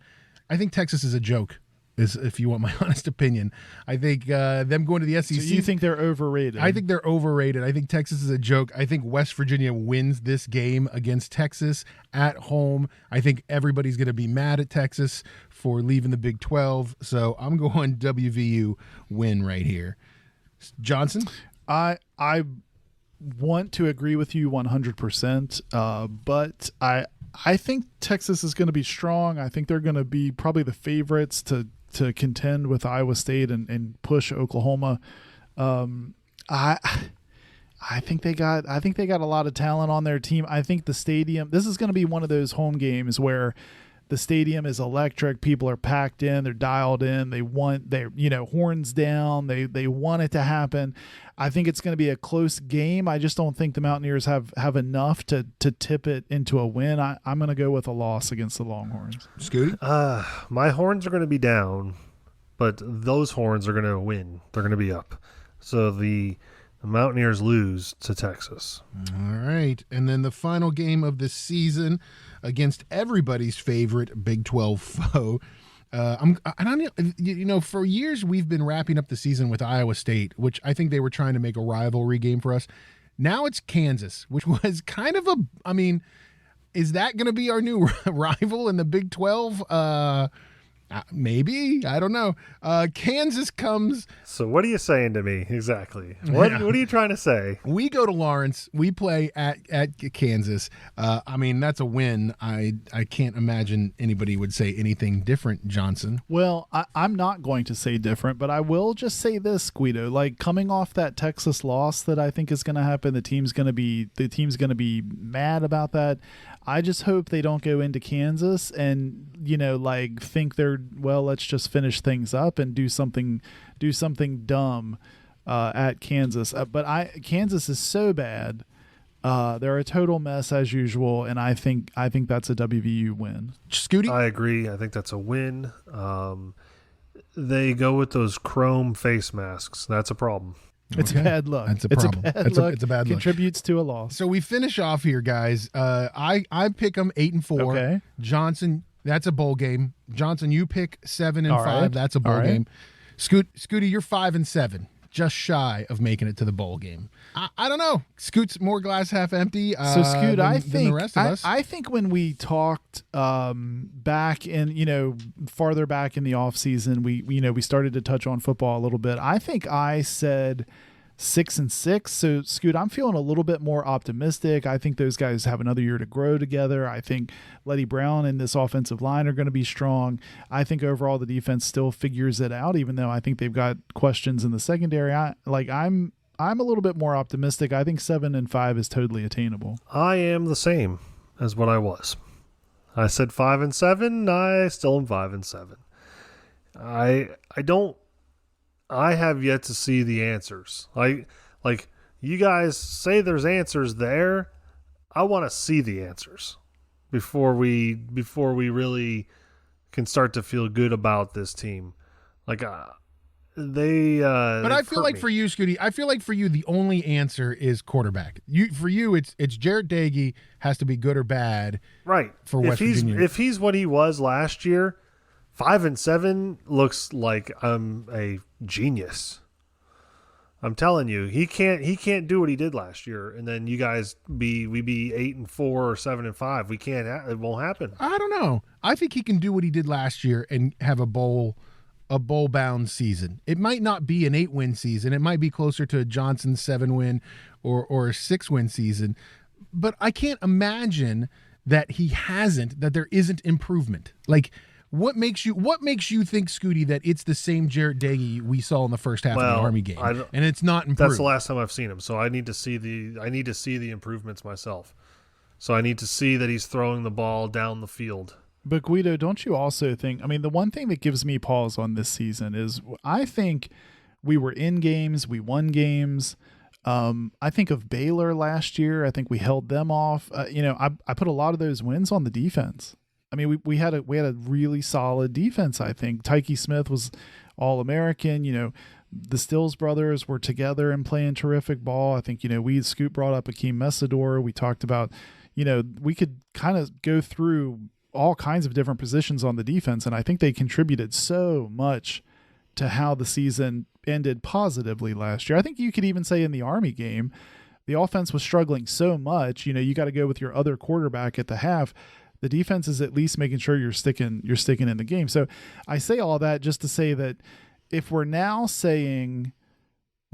I think Texas is a joke. If you want my honest opinion. I think them going to the SEC. So you think they're overrated? I think they're overrated. I think Texas is a joke. I think West Virginia wins this game against Texas at home. I think everybody's going to be mad at Texas for leaving the Big 12. So I'm going WVU win right here. Johnson? I want to agree with you 100%, but I think Texas is going to be strong. I think they're going to be probably the favorites to contend with Iowa State and push Oklahoma. I think they got a lot of talent on their team. I think the stadium, this is going to be one of those home games where the stadium is electric. People are packed in, they're dialed in. They want horns down. They want it to happen. I think it's going to be a close game. I just don't think the Mountaineers have enough to tip it into a win. I'm going to go with a loss against the Longhorns. Scooty? My horns are going to be down, but those Horns are going to win. They're going to be up. So the Mountaineers lose to Texas. All right. And then the final game of the season against everybody's favorite Big 12 foe. For years we've been wrapping up the season with Iowa State, which I think they were trying to make a rivalry game for us. Now it's Kansas, which was kind of is that going to be our new rival in the Big 12? Maybe. I don't know. Kansas comes. So what are you saying to me exactly? What are you trying to say? We go to Lawrence. We play at Kansas. That's a win. I can't imagine anybody would say anything different, Johnson. Well, I'm not going to say different, but I will just say this, Guido. Like, coming off that Texas loss that I think is going to happen, the team's going to be mad about that. I just hope they don't go into Kansas and, think let's just finish things up and do something dumb at Kansas. But Kansas is so bad. They're a total mess as usual, and I think that's a WVU win. Scooty? I agree. I think that's a win. They go with those chrome face masks. That's a problem. It's a bad look. It's a problem. It's a bad look. Contributes to a loss. So we finish off here, guys. I pick them 8-4. Okay. Johnson, that's a bowl game. Johnson, you pick 7-5. right. That's a bowl game. Scooty, you're 5-7, just shy of making it to the bowl game. I don't know. Scoot's more glass half empty. So Scoot, than the rest of us. I think when we talked back in farther back in the off season, we started to touch on football a little bit. I think I said 6-6. So Scoot, I'm feeling a little bit more optimistic. I think those guys have another year to grow together. I think Letty Brown and this offensive line are going to be strong. I think overall the defense still figures it out, even though I think they've got questions in the secondary. I'm a little bit more optimistic. I think 7-5 is totally attainable. I am the same as what I was. I said 5-7. I still am 5-7. I have yet to see the answers. Like you guys say there's answers there. I want to see the answers before we really can start to feel good about this team. But I feel like for you, Scooty, the only answer is quarterback. For you, it's Jarrett Dagey has to be good or bad, right? For West Virginia. If he's what he was last year, 5-7 looks like I'm a genius. I'm telling you, he can't do what he did last year, and then you guys be 8-4 or 7-5. We can't. It won't happen. I don't know. I think he can do what he did last year and have a bowl-bound season. It might not be an 8-win season. It might be closer to a Johnson 7-win or a 6-win season. But I can't imagine that there isn't improvement. Like, what makes you think, Scooty, that it's the same Jarrett Dagey we saw in the first half of the Army game, and it's not improved? That's the last time I've seen him, so I need to see the improvements myself. So I need to see that he's throwing the ball down the field. But Guido, don't you also think, the one thing that gives me pause on this season is I think we were in games, we won games. I think of Baylor last year. I think we held them off. I put a lot of those wins on the defense. We had a really solid defense. I think Tyke Smith was All-American. The Stills brothers were together and playing terrific ball. I think, Scoot brought up Akeem Messidor. We talked about, we could kind of go through all kinds of different positions on the defense, and I think they contributed so much to how the season ended positively last year. I think you could even say in the Army game, the offense was struggling so much. You got to go with your other quarterback at the half. The defense is at least making sure you're sticking in the game. So I say all that just to say that if we're now saying,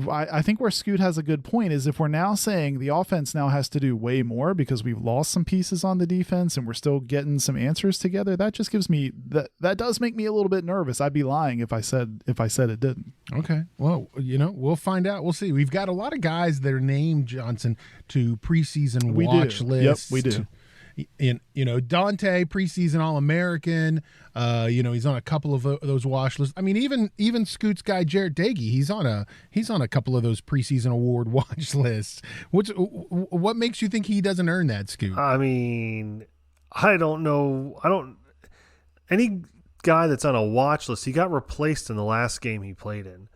I think where Scoot has a good point is if we're now saying the offense now has to do way more because we've lost some pieces on the defense and we're still getting some answers together, that just gives me that does make me a little bit nervous. I'd be lying if I said it didn't. Okay. Well, we'll find out. We'll see. We've got a lot of guys that are named, Johnson, to preseason watch lists. Yep, we do. Dante, preseason All-American. He's on a couple of those watch lists. Even Scoot's guy Jarrett Dagey, he's on a couple of those preseason award watch lists. What makes you think he doesn't earn that, Scoot? I don't know. Any guy that's on a watch list. He got replaced in the last game he played in.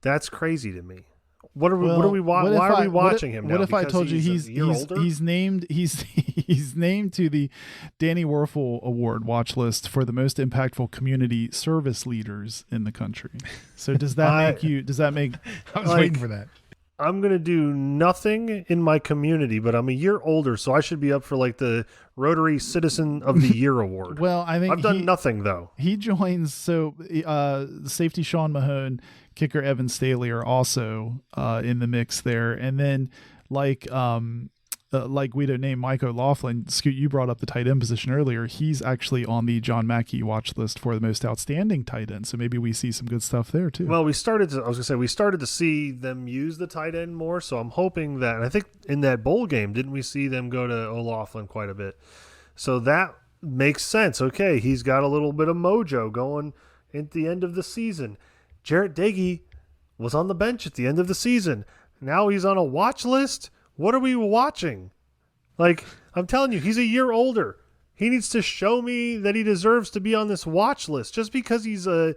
That's crazy to me. Why are we watching him now? What if I told you he's named he's named to the Danny Werfel Award watch list for the most impactful community service leaders in the country? So does that make I was waiting for that. I'm going to do nothing in my community, but I'm a year older, so I should be up for like the Rotary Citizen of the Year Award. Well, I think I've done nothing though. He joins, so safety Sean Mahone, kicker Evan Staley are also in the mix there. And then like we don't name Mike O'Laughlin, Scoot, you brought up the tight end position earlier. He's actually on the John Mackey watch list for the most outstanding tight end. So maybe we see some good stuff there too. Well, we started to see them use the tight end more. So I'm hoping that, and I think in that bowl game, didn't we see them go to O'Laughlin quite a bit? So that makes sense. Okay. He's got a little bit of mojo going at the end of the season. Jarrett Dagey was on the bench at the end of the season. Now he's on a watch list. What are we watching? Like, I'm telling you, he's a year older. He needs to show me that he deserves to be on this watch list. Just because he's I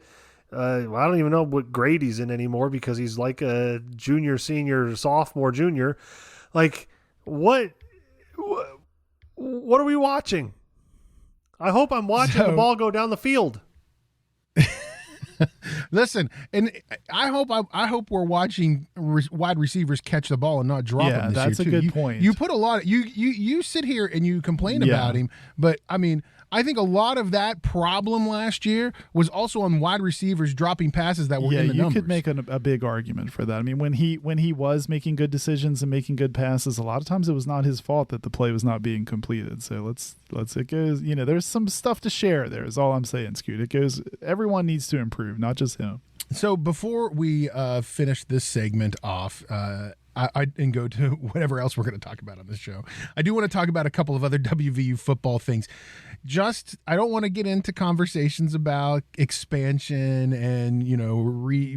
don't even know what grade he's in anymore because he's like a junior, senior, sophomore, junior. Like, what are we watching? I hope I'm watching the ball go down the field. Listen, and I hope we're watching wide receivers catch the ball and not drop them this year. That's a good point. You put a lot of, you sit here and you complain about him, but I mean, I think a lot of that problem last year was also on wide receivers dropping passes that were in the numbers. You could make a big argument for that. I mean, when he was making good decisions and making good passes, a lot of times it was not his fault that the play was not being completed. So it goes, there's some stuff to share there is all I'm saying, Scoot. It goes, everyone needs to improve, not just him. So before we finish this segment off, and go to whatever else we're going to talk about on this show, I do want to talk about a couple of other WVU football things. I don't want to get into conversations about expansion and,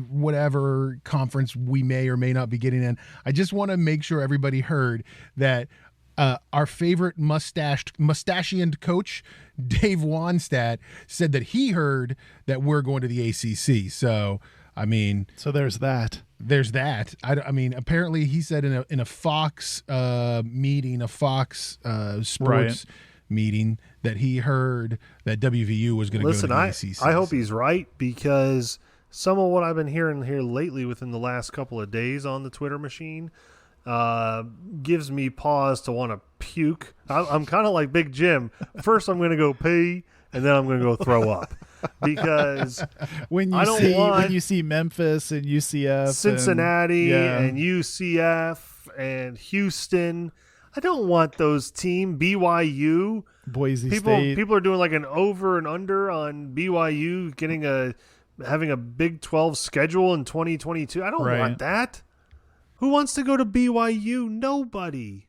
whatever conference we may or may not be getting in. I just want to make sure everybody heard that our favorite mustachioned coach, Dave Wanstadt, said that he heard that we're going to the ACC. So, I mean, there's that. There's that. I mean, apparently he said in a Fox meeting, a Fox sports meeting, that he heard that WVU was going to go to the ACC. I hope he's right, because some of what I've been hearing here lately within the last couple of days on the Twitter machine gives me pause to want to puke. I'm kind of like Big Jim. First, I'm going to go pee, and then I'm going to go throw up. Because when you see Memphis and UCF, Cincinnati and UCF and Houston, I don't want those teams. BYU, Boise State. People are doing like an over and under on BYU having a Big 12 schedule in 2022. I don't want that. Who wants to go to BYU? Nobody.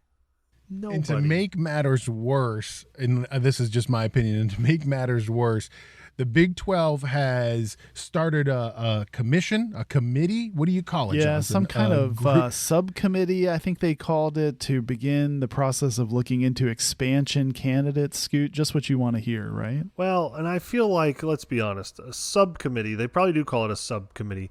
And to make matters worse, and this is just my opinion, and to make matters worse, the Big 12 has started a committee. What do you call it, Yeah, Jonathan? some kind of subcommittee, I think they called it, to begin the process of looking into expansion candidates. Scoot, just what you want to hear, right? Well, and I feel like, let's be honest, a subcommittee, they probably do call it a subcommittee,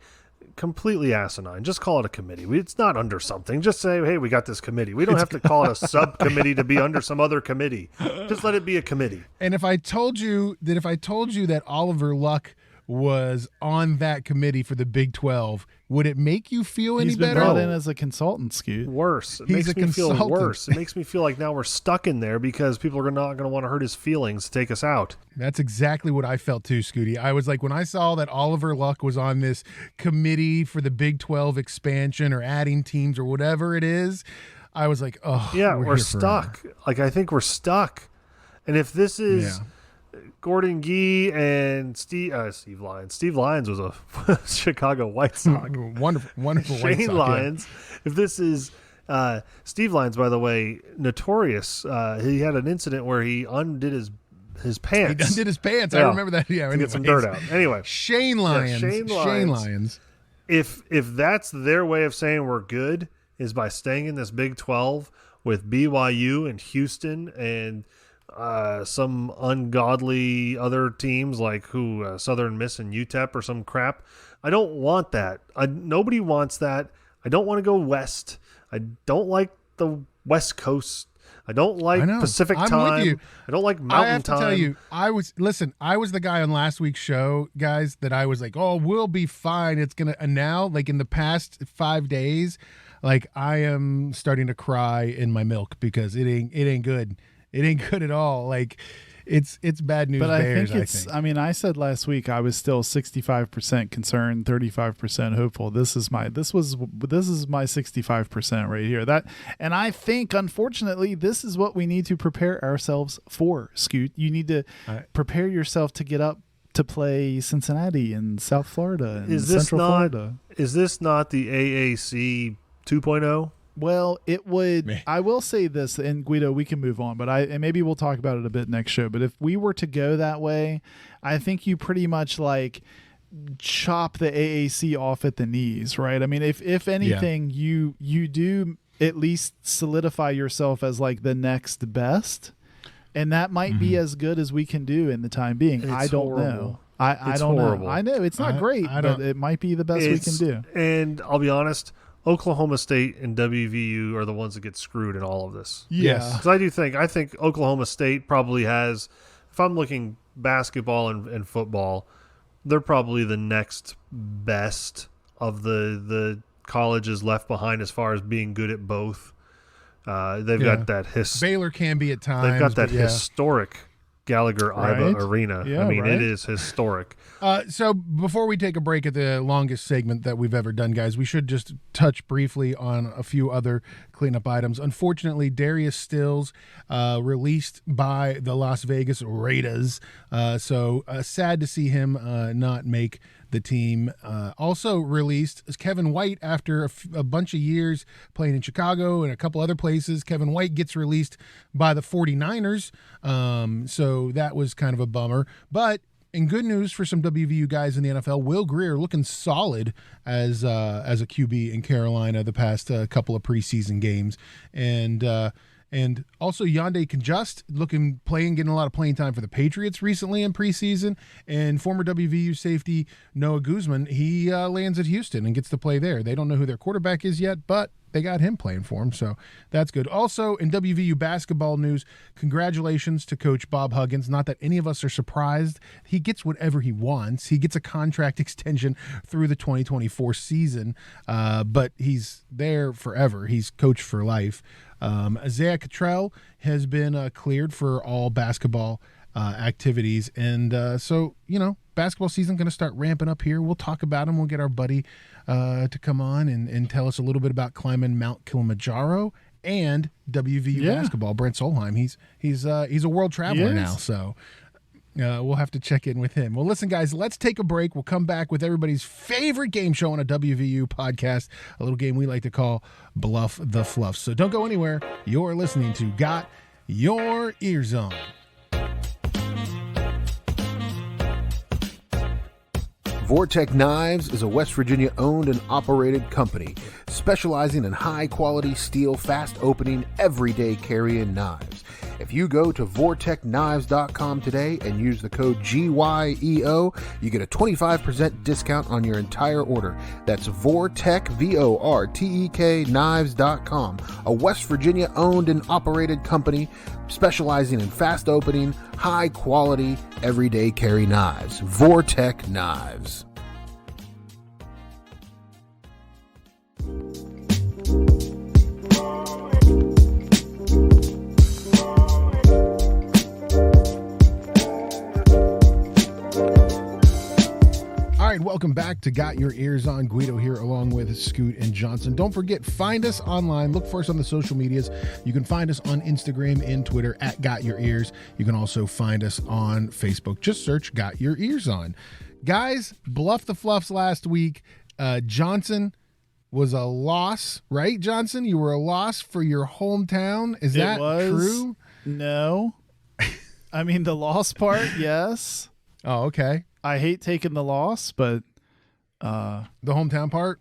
completely asinine. Just call it a committee. It's not under something. Just say, hey, we got this committee. We don't have to call it a subcommittee to be under some other committee. Just let it be a committee. And if I told you that Oliver Luck was on that committee for the Big 12, would it make you feel any better? He's been brought in as a consultant, Scoot. Worse. It makes me feel worse. It makes me feel like now we're stuck in there because people are not going to want to hurt his feelings to take us out. That's exactly what I felt too, Scooty. I was like, when I saw that Oliver Luck was on this committee for the Big 12 expansion or adding teams or whatever it is, I was like, oh, yeah, we're stuck. Like, I think we're stuck. And if this is Gordon Gee and Steve Lyons. Steve Lyons was a Chicago White Sox. wonderful White Shane Sox. Lyons. Yeah. If this is Steve Lyons, by the way, notorious. He had an incident where he undid his pants. He undid his pants. I remember that. Yeah, to get some dirt out. Anyway, Shane Lyons. Shane Lyons. If that's their way of saying we're good, is by staying in this Big 12 with BYU and Houston and some ungodly other teams like Southern Miss and UTEP or some crap. I don't want that. Nobody wants that. I don't want to go west. I don't like the West Coast. I don't like Pacific time. With you. I don't like mountain time. I have to tell you, I was the guy on last week's show, guys, that I was like, oh, we'll be fine. It's going to, and now, like in the past 5 days, like I am starting to cry in my milk because it ain't good. It ain't good at all. Like it's bad news. But bears, I think I mean, I said last week I was still 65% concerned, 35% hopeful. This is my 65% right here. And I think unfortunately this is what we need to prepare ourselves for, Scoot. You need to prepare yourself to get up to play Cincinnati and South Florida and Central Florida. Is this not the AAC 2.0? Well, it would. I will say this, and Guido, we can move on, but and maybe we'll talk about it a bit next show. But if we were to go that way, I think you pretty much like chop the AAC off at the knees, right? I mean, if anything, you do at least solidify yourself as like the next best, and that might be as good as we can do in the time being. I don't know. I don't know. I know it's not great, but it might be the best we can do. And I'll be honest. Oklahoma State and WVU are the ones that get screwed in all of this. Yes. Because I think Oklahoma State probably has, if I'm looking basketball and football, they're probably the next best of the colleges left behind as far as being good at both. They've got that Baylor can be at times. They've got that historic Gallagher-Iba Arena. Yeah, I mean, it is historic. So before we take a break at the longest segment that we've ever done, guys, we should just touch briefly on a few other cleanup items. Unfortunately, Darius Stills released by the Las Vegas Raiders. So sad to see him not make the team. Also released is Kevin White after a bunch of years playing in Chicago and a couple other places. Kevin White gets released by the 49ers. So that was kind of a bummer. But in good news for some WVU guys in the NFL, Will Grier looking solid as a QB in Carolina the past couple of preseason games. And also Yonde Conjust getting a lot of playing time for the Patriots recently in preseason. And former WVU safety Noah Guzman, he lands at Houston and gets to play there. They don't know who their quarterback is yet, but they got him playing for him, so that's good. Also, in WVU basketball news, congratulations to Coach Bob Huggins. Not that any of us are surprised. He gets whatever he wants. He gets a contract extension through the 2024 season, but he's there forever. He's coach for life. Isaiah Cottrell has been cleared for all basketball activities, and so, basketball season going to start ramping up here. We'll talk about him. We'll get our buddy to come on and tell us a little bit about climbing Mount Kilimanjaro and WVU basketball. Brent Solheim, he's a world traveler now, so we'll have to check in with him. Well, listen, guys, let's take a break. We'll come back with everybody's favorite game show on a WVU podcast, a little game we like to call Bluff the Fluffs. So don't go anywhere. You're listening to Got Your Eers On. Vortec Knives is a West Virginia owned and operated company specializing in high quality steel, fast opening, everyday carrying knives. If you go to vortechknives.com today and use the code GYEO, you get a 25% discount on your entire order. That's Vortech, VORTEK knives.com, a West Virginia owned and operated company specializing in fast opening, high quality, everyday carry knives. Vortec Knives. All right, welcome back to Got Your Eers On. Guido here along with Scoot and Johnson. Don't forget, find us online. Look for us on the social medias. You can find us on Instagram and Twitter at Got Your Eers. You can also find us on Facebook. Just search Got Your Eers On. Guys, Bluff the Fluffs last week. Johnson was a loss, right, Johnson? You were a loss for your hometown. Is that true? No. I mean, the loss part, yes. Oh, okay. I hate taking the loss, but the hometown part,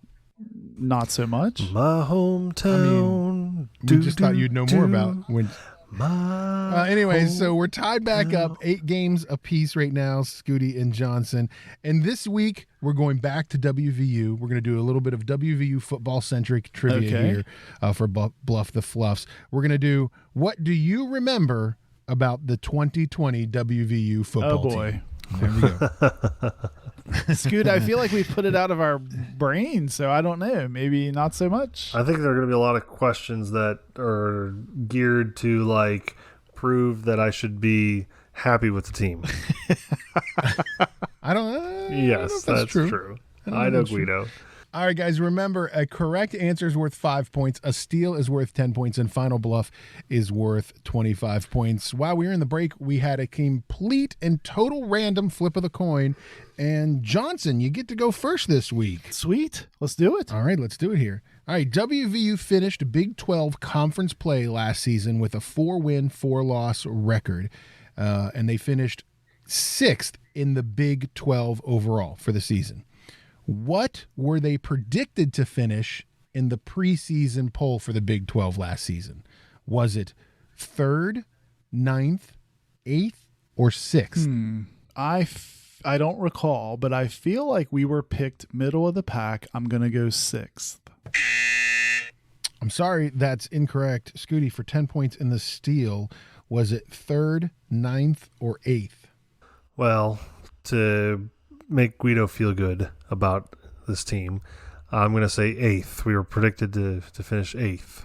not so much. My hometown. We just thought you'd know more about when. Anyways, so we're tied back up 8 games apiece right now, Scooty and Johnson. And this week, we're going back to WVU. We're going to do a little bit of WVU football-centric trivia here for Bluff the Fluffs. We're going to do, what do you remember about the 2020 WVU football team? Oh, boy. There we go. Scoot, I feel like we put it out of our brain, so I don't know. Maybe not so much. I think there are going to be a lot of questions that are geared to like prove that I should be happy with the team. I don't know. Yes, that's true. I know Guido. All right, guys, remember, a correct answer is worth 5 points, a steal is worth 10 points, and final bluff is worth 25 points. While we were in the break, we had a complete and total random flip of the coin, and Johnson, you get to go first this week. Sweet. Let's do it. All right, let's do it here. All right, WVU finished Big 12 conference play last season with a 4-win, 4-loss record, and they finished 6th in the Big 12 overall for the season. What were they predicted to finish in the preseason poll for the Big 12 last season? Was it 3rd, 9th, 8th, or 6th? I don't recall, but I feel like we were picked middle of the pack. I'm going to go 6th. I'm sorry, that's incorrect. Scooty, for 10 points in the steal, was it 3rd, 9th, or 8th? Well, to make Guido feel good about this team, I'm going to say 8th. We were predicted to finish 8th.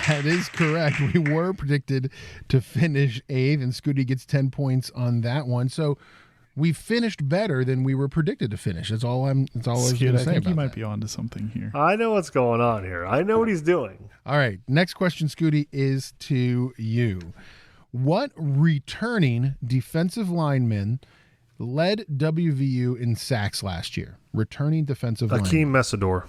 That is correct. We were predicted to finish 8th, and Scooty gets 10 points on that one. So we finished better than we were predicted to finish. That's all I was going to say about that. I think you might be onto something here. I know what's going on here. I know what he's doing. All right. Next question, Scooty, is to you. What returning defensive lineman led WVU in sacks last year? Returning defensive lineman. Akeem Messidor.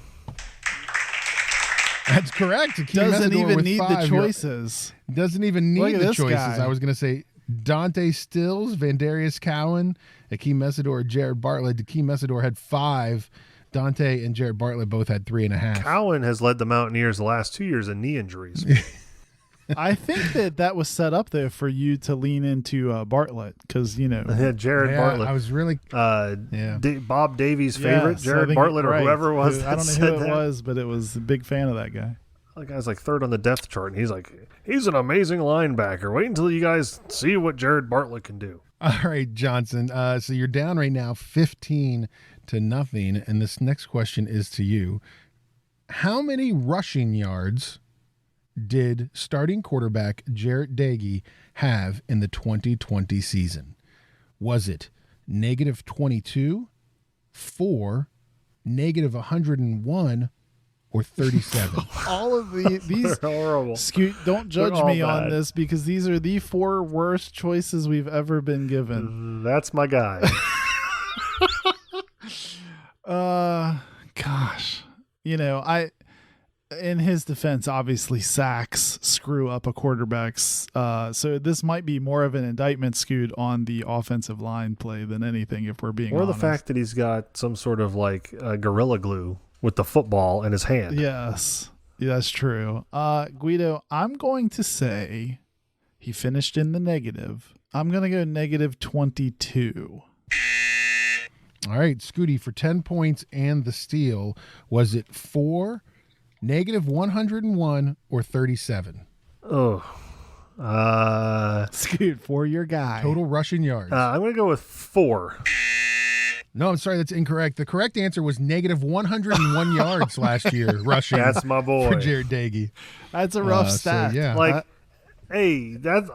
That's correct. Akeem Doesn't Messidor even with need 5. the choices. Doesn't even Look need at the this choices. guy. I was going to say Dante Stills, Vandarius Cowan, Akeem Messidor, Jared Bartlett. Akeem Messidor had 5. Dante and Jared Bartlett both had 3.5. Cowan has led the Mountaineers the last 2 years in knee injuries. I think that was set up there for you to lean into Bartlett because, you know. Yeah, Jared Bartlett. I was really Bob Davies' favorite, so I Jared think Bartlett, or right. whoever it was. I don't know said who it that. was, but it was a big fan of that guy. The guy's like 3rd on the depth chart, and he's like, he's an amazing linebacker. Wait until you guys see what Jared Bartlett can do. All right, Johnson. So you're down right now 15-0, and this next question is to you. How many rushing yards did starting quarterback Jarrett Dagey have in the 2020 season? Was it -22, 4, -101, or 37? All of these Horrible. Scoot, don't judge all me on bad. this because these are the 4 worst choices we've ever been given. That's my guy. Gosh, you know, in his defense, obviously sacks screw up a quarterback's. So this might be more of an indictment, Scoot, on the offensive line play than anything, if we're being Or the honest. fact that he's got some sort of like gorilla glue with the football in his hand. Yes, that's true. Guido, I'm going to say he finished in the negative. I'm going to go -22. All right, Scooty, for 10 points and the steal, was it 4, -101, or 37? Oh. Scoot, for your guy. Total rushing yards. I'm going to go with 4. No, I'm sorry, that's incorrect. The correct answer was -101 yards last year rushing. That's my boy. For Jared Dagey. That's a rough So, stat. yeah. Like, hey, that's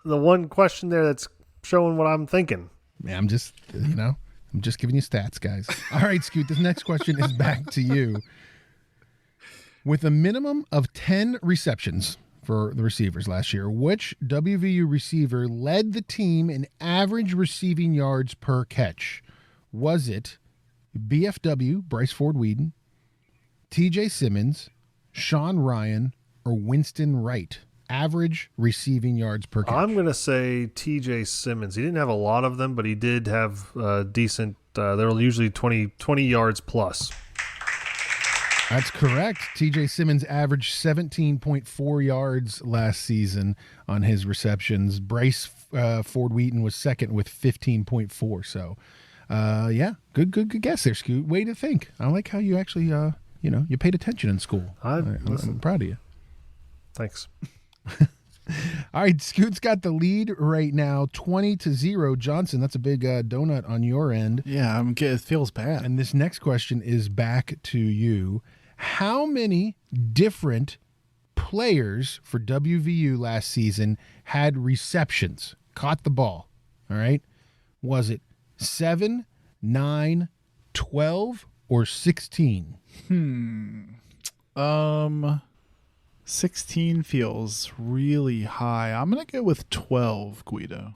the one question there that's showing what I'm thinking. Yeah, I'm just giving you stats, guys. All right, Scoot, this next question is back to you. With a minimum of 10 receptions for the receivers last year, which WVU receiver led the team in average receiving yards per catch? Was it BFW, Bryce Ford Whedon, TJ Simmons, Sean Ryan, or Winston Wright? Average receiving yards per catch. I'm going to say TJ Simmons. He didn't have a lot of them, but he did have decent. They were usually 20 yards plus. That's correct. TJ Simmons averaged 17.4 yards last season on his receptions. Bryce Ford Wheaton was second with 15.4. So, yeah, good guess there, Scoot. Way to think. I like how you actually, you paid attention in school. I'm proud of you. Thanks. All right, Scoot's got the lead right now, 20-0. Johnson, that's a big donut on your end. Yeah, it feels bad. And this next question is back to you. How many different players for WVU last season had receptions, caught the ball? All right. Was it 7, 9, 12, or 16? 16 feels really high. I'm going to go with 12, Guido.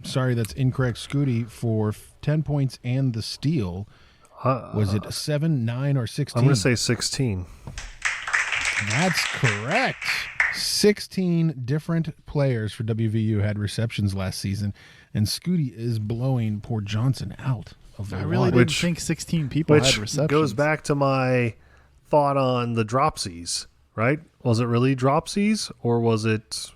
Sorry, that's incorrect. Scooty for 10 points and the steal. Was it 7, 9, or 16? I'm going to say 16. That's correct. 16 different players for WVU had receptions last season, and Scooty is blowing poor Johnson out of the I really water. didn't think 16 people had Which receptions. goes back to my thought on the dropsies, right? Was it really dropsies or was it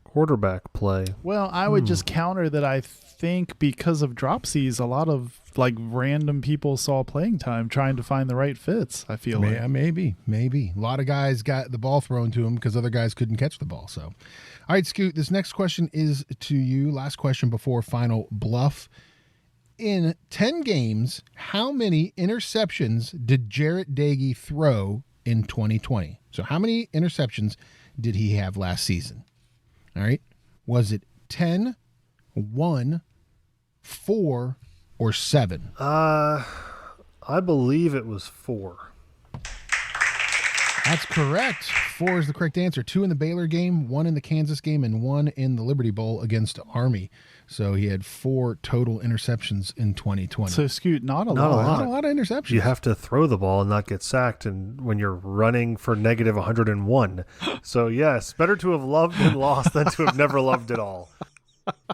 quarterback play? Well, I would just counter that I think because of dropsies, a lot of random people saw playing time trying to find the right fits, I feel like. Yeah, maybe. A lot of guys got the ball thrown to them because other guys couldn't catch the ball. So, all right, Scoot, this next question is to you. Last question before final bluff. In 10 games, how many interceptions did Jarrett Dagey throw in 2020? So how many interceptions did he have last season? All right. Was it 10, 1, 4, or 7? I believe it was 4. That's correct. 4 is the correct answer. 2 in the Baylor game, 1 in the Kansas game, and 1 in the Liberty Bowl against Army. So he had 4 total interceptions in 2020. So, Scoot, not a Not a lot. lot. Not a lot of interceptions. You have to throw the ball and not get sacked, and when you're running for negative 101. So, yes, better to have loved and lost than to have never loved at all.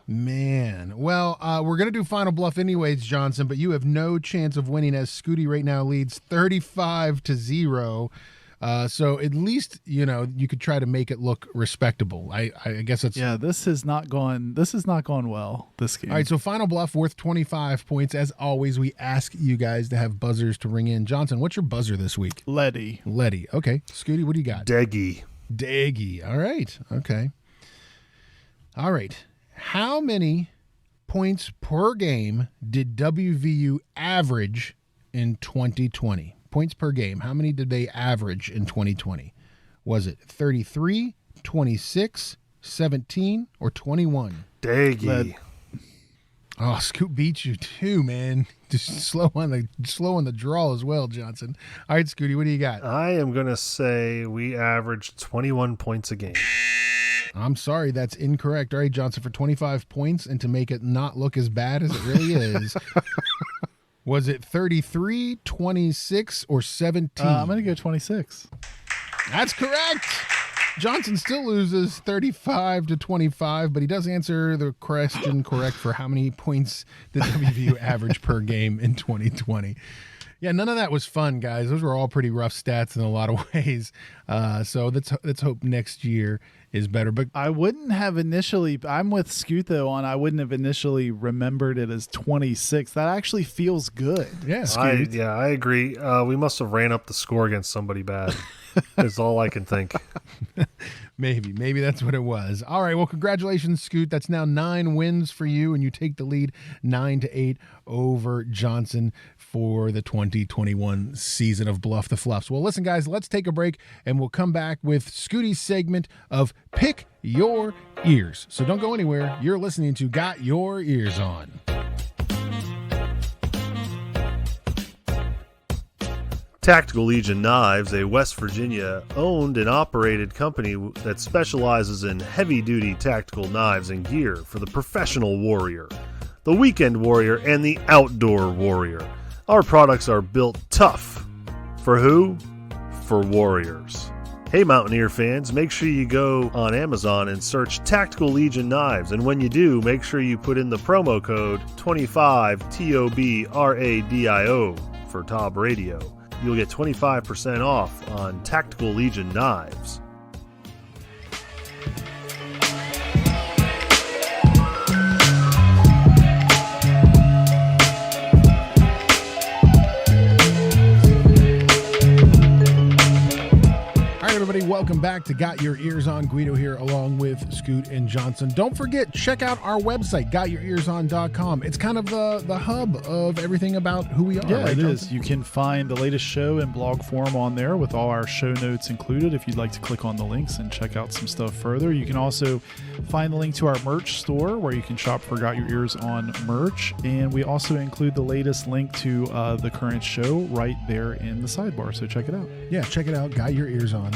Man. Well, we're going to do final bluff anyways, Johnson, but you have no chance of winning as Scooty right now leads 35-0. So at least, you could try to make it look respectable. I guess it's... Yeah, this has not gone well, this game. All right, so final bluff worth 25 points. As always, we ask you guys to have buzzers to ring in. Johnson, what's your buzzer this week? Letty. Okay. Scooty, what do you got? Deggy. All right. Okay. All right. How many points per game did WVU average in 2020? Points per game. How many did they average in 2020? Was it 33, 26, 17, or 21? Deggy. Oh, Scoot beat you too, man. Just slow on the draw as well, Johnson. All right, Scooty, what do you got? I am going to say we averaged 21 points a game. I'm sorry, that's incorrect. All right, Johnson, for 25 points, and to make it not look as bad as it really is, was it 33, 26, or 17? I'm going to go 26. That's correct. Johnson still loses 35-25, but he does answer the question correct for how many points did WVU average per game in 2020. Yeah, none of that was fun, guys. Those were all pretty rough stats in a lot of ways. So let's hope next year is better. But I wouldn't have initially. I'm with Scoot though on. I wouldn't have initially remembered it as 26. That actually feels good. yeah, I agree. We must have ran up the score against somebody bad. Is all I can think. maybe that's what it was. All right, well, congratulations, Scoot. That's now 9 wins for you, and you take the lead 9-8 over Johnson for the 2021 season of Bluff the Fluffs. Well, listen, guys, let's take a break, and we'll come back with Scooty's segment of Pick Your Eers. So don't go anywhere. You're listening to Got Your Eers On. Tactical Legion Knives, a West Virginia owned and operated company that specializes in heavy-duty tactical knives and gear for the professional warrior, the weekend warrior, and the outdoor warrior. Our products are built tough. For who? For warriors. Hey Mountaineer fans, make sure you go on Amazon and search Tactical Legion Knives, and when you do, make sure you put in the promo code 25TOBRADIO for Tob Radio. you'll get 25% off on Tactical Legion knives. Everybody, welcome back to Got Your Eers On. Guido here along with Scoot and Johnson. Don't forget, check out our website, gotyourearson.com. It's kind of the hub of everything about who we are. Yeah, right, it Johnson? is. You can find the latest show in blog form on there with all our show notes included if you'd like to click on the links and check out some stuff further. You can also find the link to our merch store where you can shop for Got Your Eers On merch. And we also include the latest link to the current show right there in the sidebar. So check it out. Yeah, check it out, gotyourearson.com.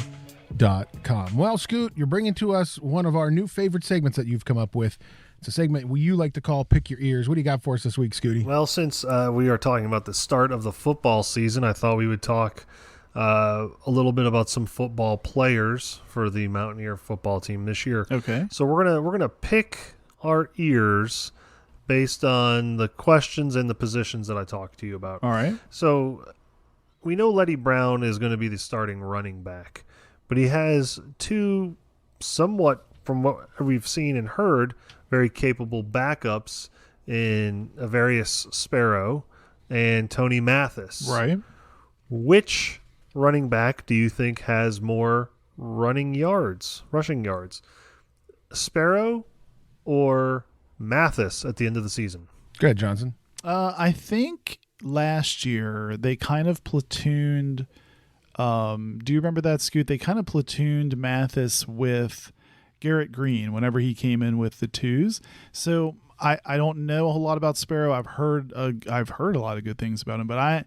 Well, Scoot, you're bringing to us one of our new favorite segments that you've come up with. It's a segment you like to call Pick Your Eers. What do you got for us this week, Scooty? Well, since we are talking about the start of the football season, I thought we would talk a little bit about some football players for the Mountaineer football team this year. Okay. So we're gonna pick our ears based on the questions and the positions that I talked to you about. All right. So we know Letty Brown is going to be the starting running back, but he has two somewhat, from what we've seen and heard, very capable backups in Avarius Sparrow and Tony Mathis. Right. Which running back do you think has more rushing yards? Sparrow or Mathis at the end of the season? Go ahead, Johnson. I think last year they kind of platooned. Do you remember that, Scoot? They kind of platooned Mathis with Garrett Green whenever he came in with the twos. So I don't know a whole lot about Sparrow. I've heard a lot of good things about him, but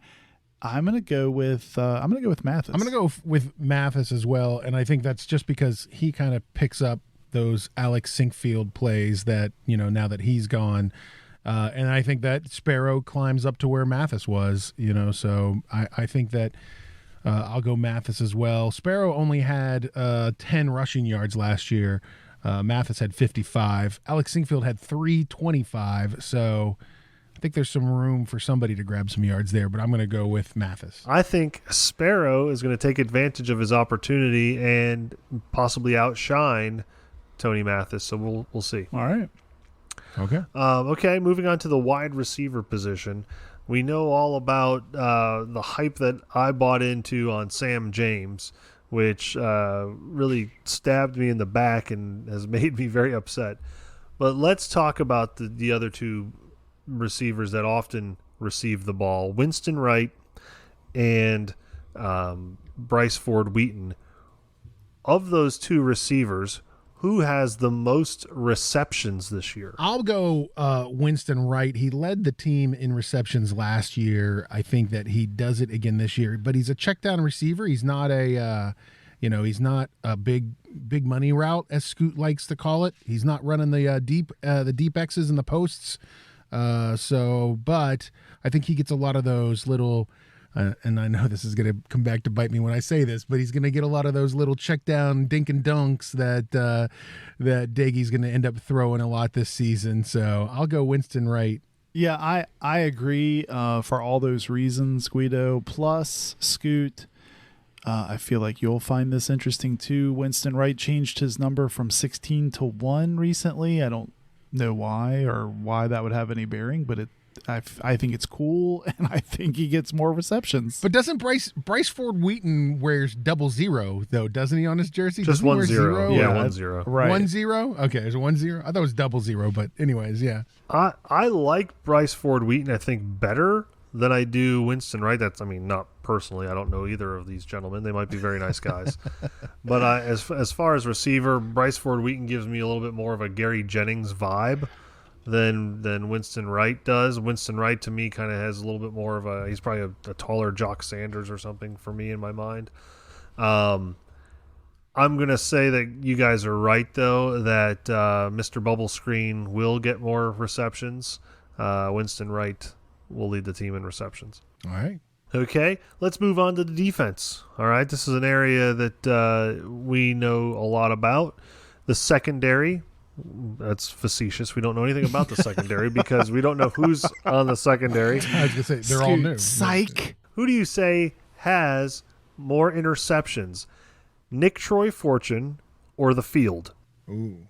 I'm gonna go with Mathis. I'm gonna go with Mathis as well, and I think that's just because he kind of picks up those Alex Sinkfield plays that, now that he's gone. And I think that Sparrow climbs up to where Mathis was, so I think that I'll go Mathis as well. Sparrow only had 10 rushing yards last year. Mathis had 55. Alex Sinkfield had 325, so I think there's some room for somebody to grab some yards there, but I'm going to go with Mathis. I think Sparrow is going to take advantage of his opportunity and possibly outshine Tony Mathis, so we'll see. All right. Okay. Okay, moving on to the wide receiver position. We know all about the hype that I bought into on Sam James, which really stabbed me in the back and has made me very upset. But let's talk about the other two receivers that often receive the ball, Winston Wright and Bryce Ford Wheaton. Of those two receivers, who has the most receptions this year? I'll go Winston Wright. He led the team in receptions last year. I think that he does it again this year, but he's a check down receiver. He's not he's not a big money route, as Scoot likes to call it. He's not running the deep X's in the posts. But I think he gets a lot of those little, and I know this is going to come back to bite me when I say this, but he's going to get a lot of those little check down dink and dunks that Daigie's going to end up throwing a lot this season. So I'll go Winston Wright. Yeah, I agree for all those reasons, Guido. Plus, Scoot, I feel like you'll find this interesting too. Winston Wright changed his number from 16 to 1 recently. I don't know why or why that would have any bearing, but I think it's cool, and I think he gets more receptions. But doesn't Bryce Ford Wheaton wears 00 though? Doesn't he on his jersey? Just Doesn't he 1 wear 0. Yeah, 1 1 0. Right. 1 0. Okay, there's a 1 0. I thought it was 00, but anyways, yeah. I like Bryce Ford Wheaton, I think, better than I do Winston Wright. Not personally. I don't know either of these gentlemen. They might be very nice guys. But as far as receiver, Bryce Ford Wheaton gives me a little bit more of a Gary Jennings vibe than Winston Wright does. Winston Wright, to me, kind of has a little bit more of he's probably a taller Jock Sanders or something for me in my mind. I'm going to say that you guys are right, though, that Mr. Bubble Screen will get more receptions. Winston Wright will lead the team in receptions. All right. Okay, let's move on to the defense. All right, this is an area that we know a lot about. The secondary. That's facetious. We don't know anything about the secondary because we don't know who's on the secondary. I was going to say, they're all new. Psych. Who do you say has more interceptions, Nick Troy Fortune or the field? Ooh.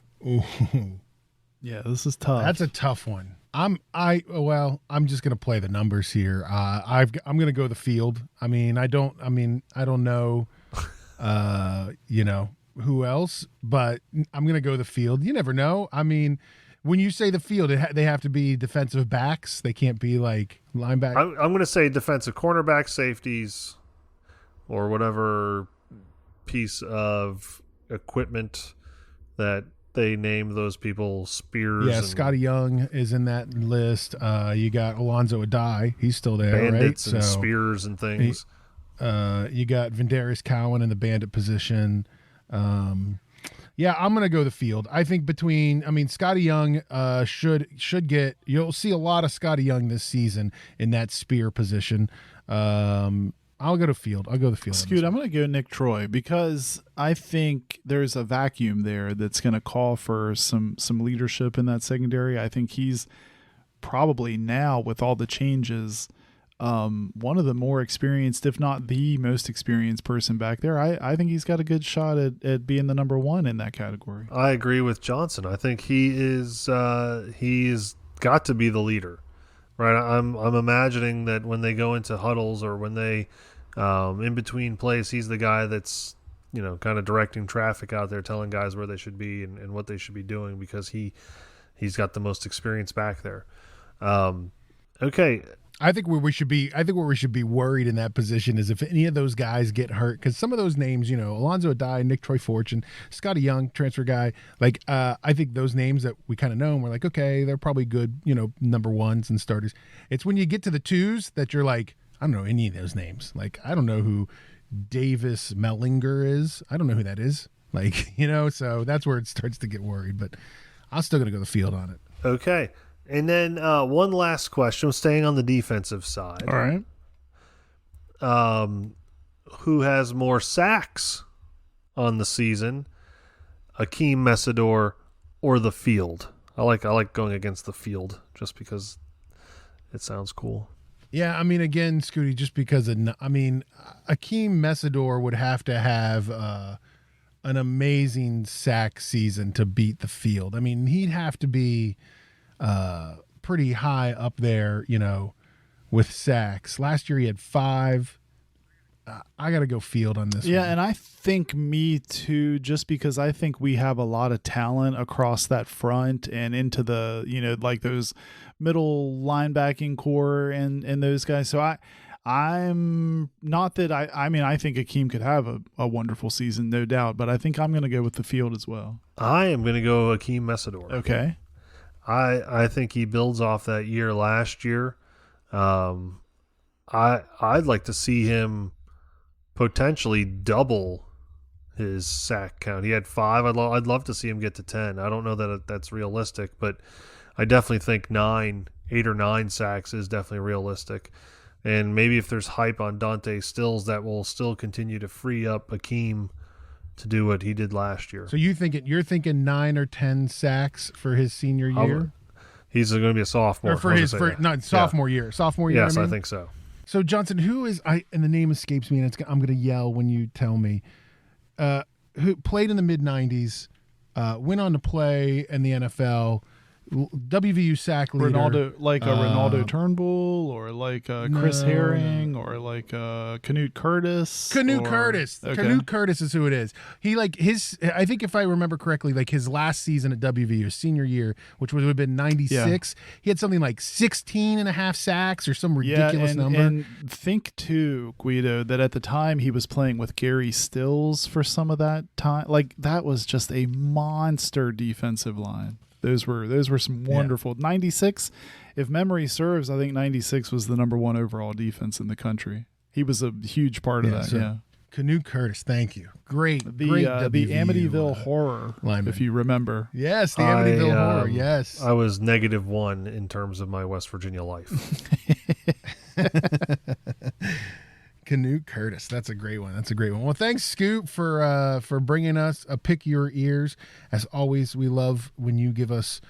Yeah, this is tough. That's a tough one. I'm just gonna play the numbers here. I'm gonna go the field. I don't know, who else, but I'm gonna go the field. You never know. I mean, when you say the field, they have to be defensive backs. They can't be like linebackers. I'm gonna say defensive cornerback, safeties, or whatever piece of equipment that they name those people. Spears. Yeah, Scotty Young is in that list. You got Alonzo Adai. He's still there, bandits right? and spears and things. You got Vandarius Cowan in the bandit position. Yeah, I'm gonna go the field. I think Scotty Young should get. You'll see a lot of Scotty Young this season in that spear position. I'll go to field. I'll go the field. Scoot, I'm going to go Nick Troy because I think there's a vacuum there that's going to call for some leadership in that secondary. I think he's probably now, with all the changes, one of the more experienced, if not the most experienced person back there. I think he's got a good shot at being the number one in that category. I agree with Johnson. I think he's got to be the leader. Right, I'm imagining that when they go into huddles or when they in between plays, he's the guy that's kind of directing traffic out there, telling guys where they should be and what they should be doing because he's got the most experience back there. Okay, I think where we should be worried in that position is if any of those guys get hurt, because some of those names, Alonzo Adai, Nick Troy Fortune, Scotty Young, transfer guy, I think those names that we kind of know, and we're like, okay, they're probably good, number ones and starters. It's when you get to the twos that you're like, I don't know any of those names. Like, I don't know who Davis Mellinger is. I don't know who that is. So that's where it starts to get worried. But I'm still going to go the field on it. Okay. And then one last question, staying on the defensive side. All right. Who has more sacks on the season, Akeem Messidor or the field? I like going against the field just because it sounds cool. Yeah, again, Scooty, just because Akeem Messidor would have to have an amazing sack season to beat the field. He'd have to be pretty high up there, with sacks. Last year he had 5. I got to go field on this one. Yeah, and I think me too, just because I think we have a lot of talent across that front and into the, those middle linebacking core and those guys. So I'm not that I think Akeem could have a wonderful season, no doubt, but I think I'm going to go with the field as well. I am going to go Akeem Messidor. Okay. I think he builds off that year last year. I'd like to see him potentially double his sack count. He had 5. I'd love to see him get to 10. I don't know that that's realistic, but I definitely think 8 or 9 sacks is definitely realistic. And maybe if there's hype on Dante Stills, that will still continue to free up Akeem to do what he did last year. So you're thinking 9 or 10 sacks for his senior year? He's going to be a sophomore. Or sophomore year. Sophomore year. Yes, I think so. So Johnson, who is and the name escapes me, and I'm going to yell when you tell me. Who played in the mid-90s, went on to play in the NFL, WVU sack leader. Ronaldo Turnbull or Chris Herring or Canute Curtis. Curtis. Okay. Canute Curtis is who it is. He I think if I remember correctly, his last season at WVU, senior year, which would have been 96, he had something like 16 and a half sacks or some ridiculous number. And think too, Guido, that at the time he was playing with Gary Stills for some of that time. That was just a monster defensive line. Those were some wonderful 96. If memory serves, I think 96 was the number 1 overall defense in the country. He was a huge part of that. So yeah. Canute Curtis, thank you. Great The Amityville Horror, lineman. if you remember. Yes, the Amityville Horror. Yes, I was -1 in terms of my West Virginia life. Canute Curtis, that's a great one. Well, thanks, Scoot, for bringing us a Pick Your Ears. As always, we love when you give us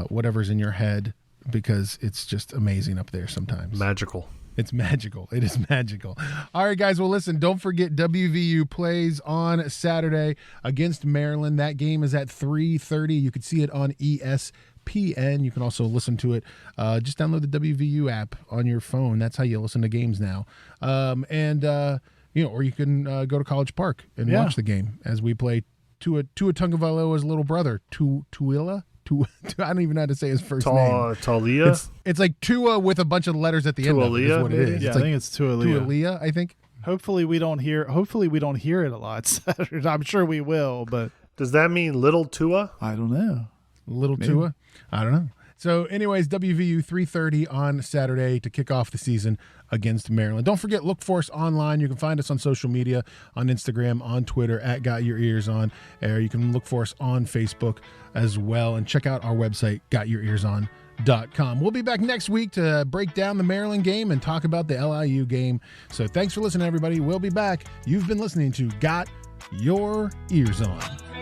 whatever's in your head because it's just amazing up there sometimes. Magical. It's magical. It is magical. All right, guys. Well, listen, don't forget WVU plays on Saturday against Maryland. That game is at 3:30. You can see it on ESPN. You can also listen to it. Just download the WVU app on your phone. That's how you listen to games now. Or you can go to College Park and watch the game as we play Tua Tagovailoa's little brother, Tuila. I don't even know how to say his first name. Talia? It's like Tua with a bunch of letters at the end of it is what it is. Yeah, It's I like think it's Tualia. Tualia, I think. Hopefully we don't hear it a lot Saturday. I'm sure we will, but Does that mean little Tua? I don't know. Little Tua? I don't know. So anyways, WVU 3:30 on Saturday to kick off the season against Maryland. Don't forget, look for us online. You can find us on social media, on Instagram, on Twitter, at Got Your Eers On. Or you can look for us on Facebook as well. And check out our website, gotyourearson.com. We'll be back next week to break down the Maryland game and talk about the LIU game. So thanks for listening, everybody. We'll be back. You've been listening to Got Your Eers On.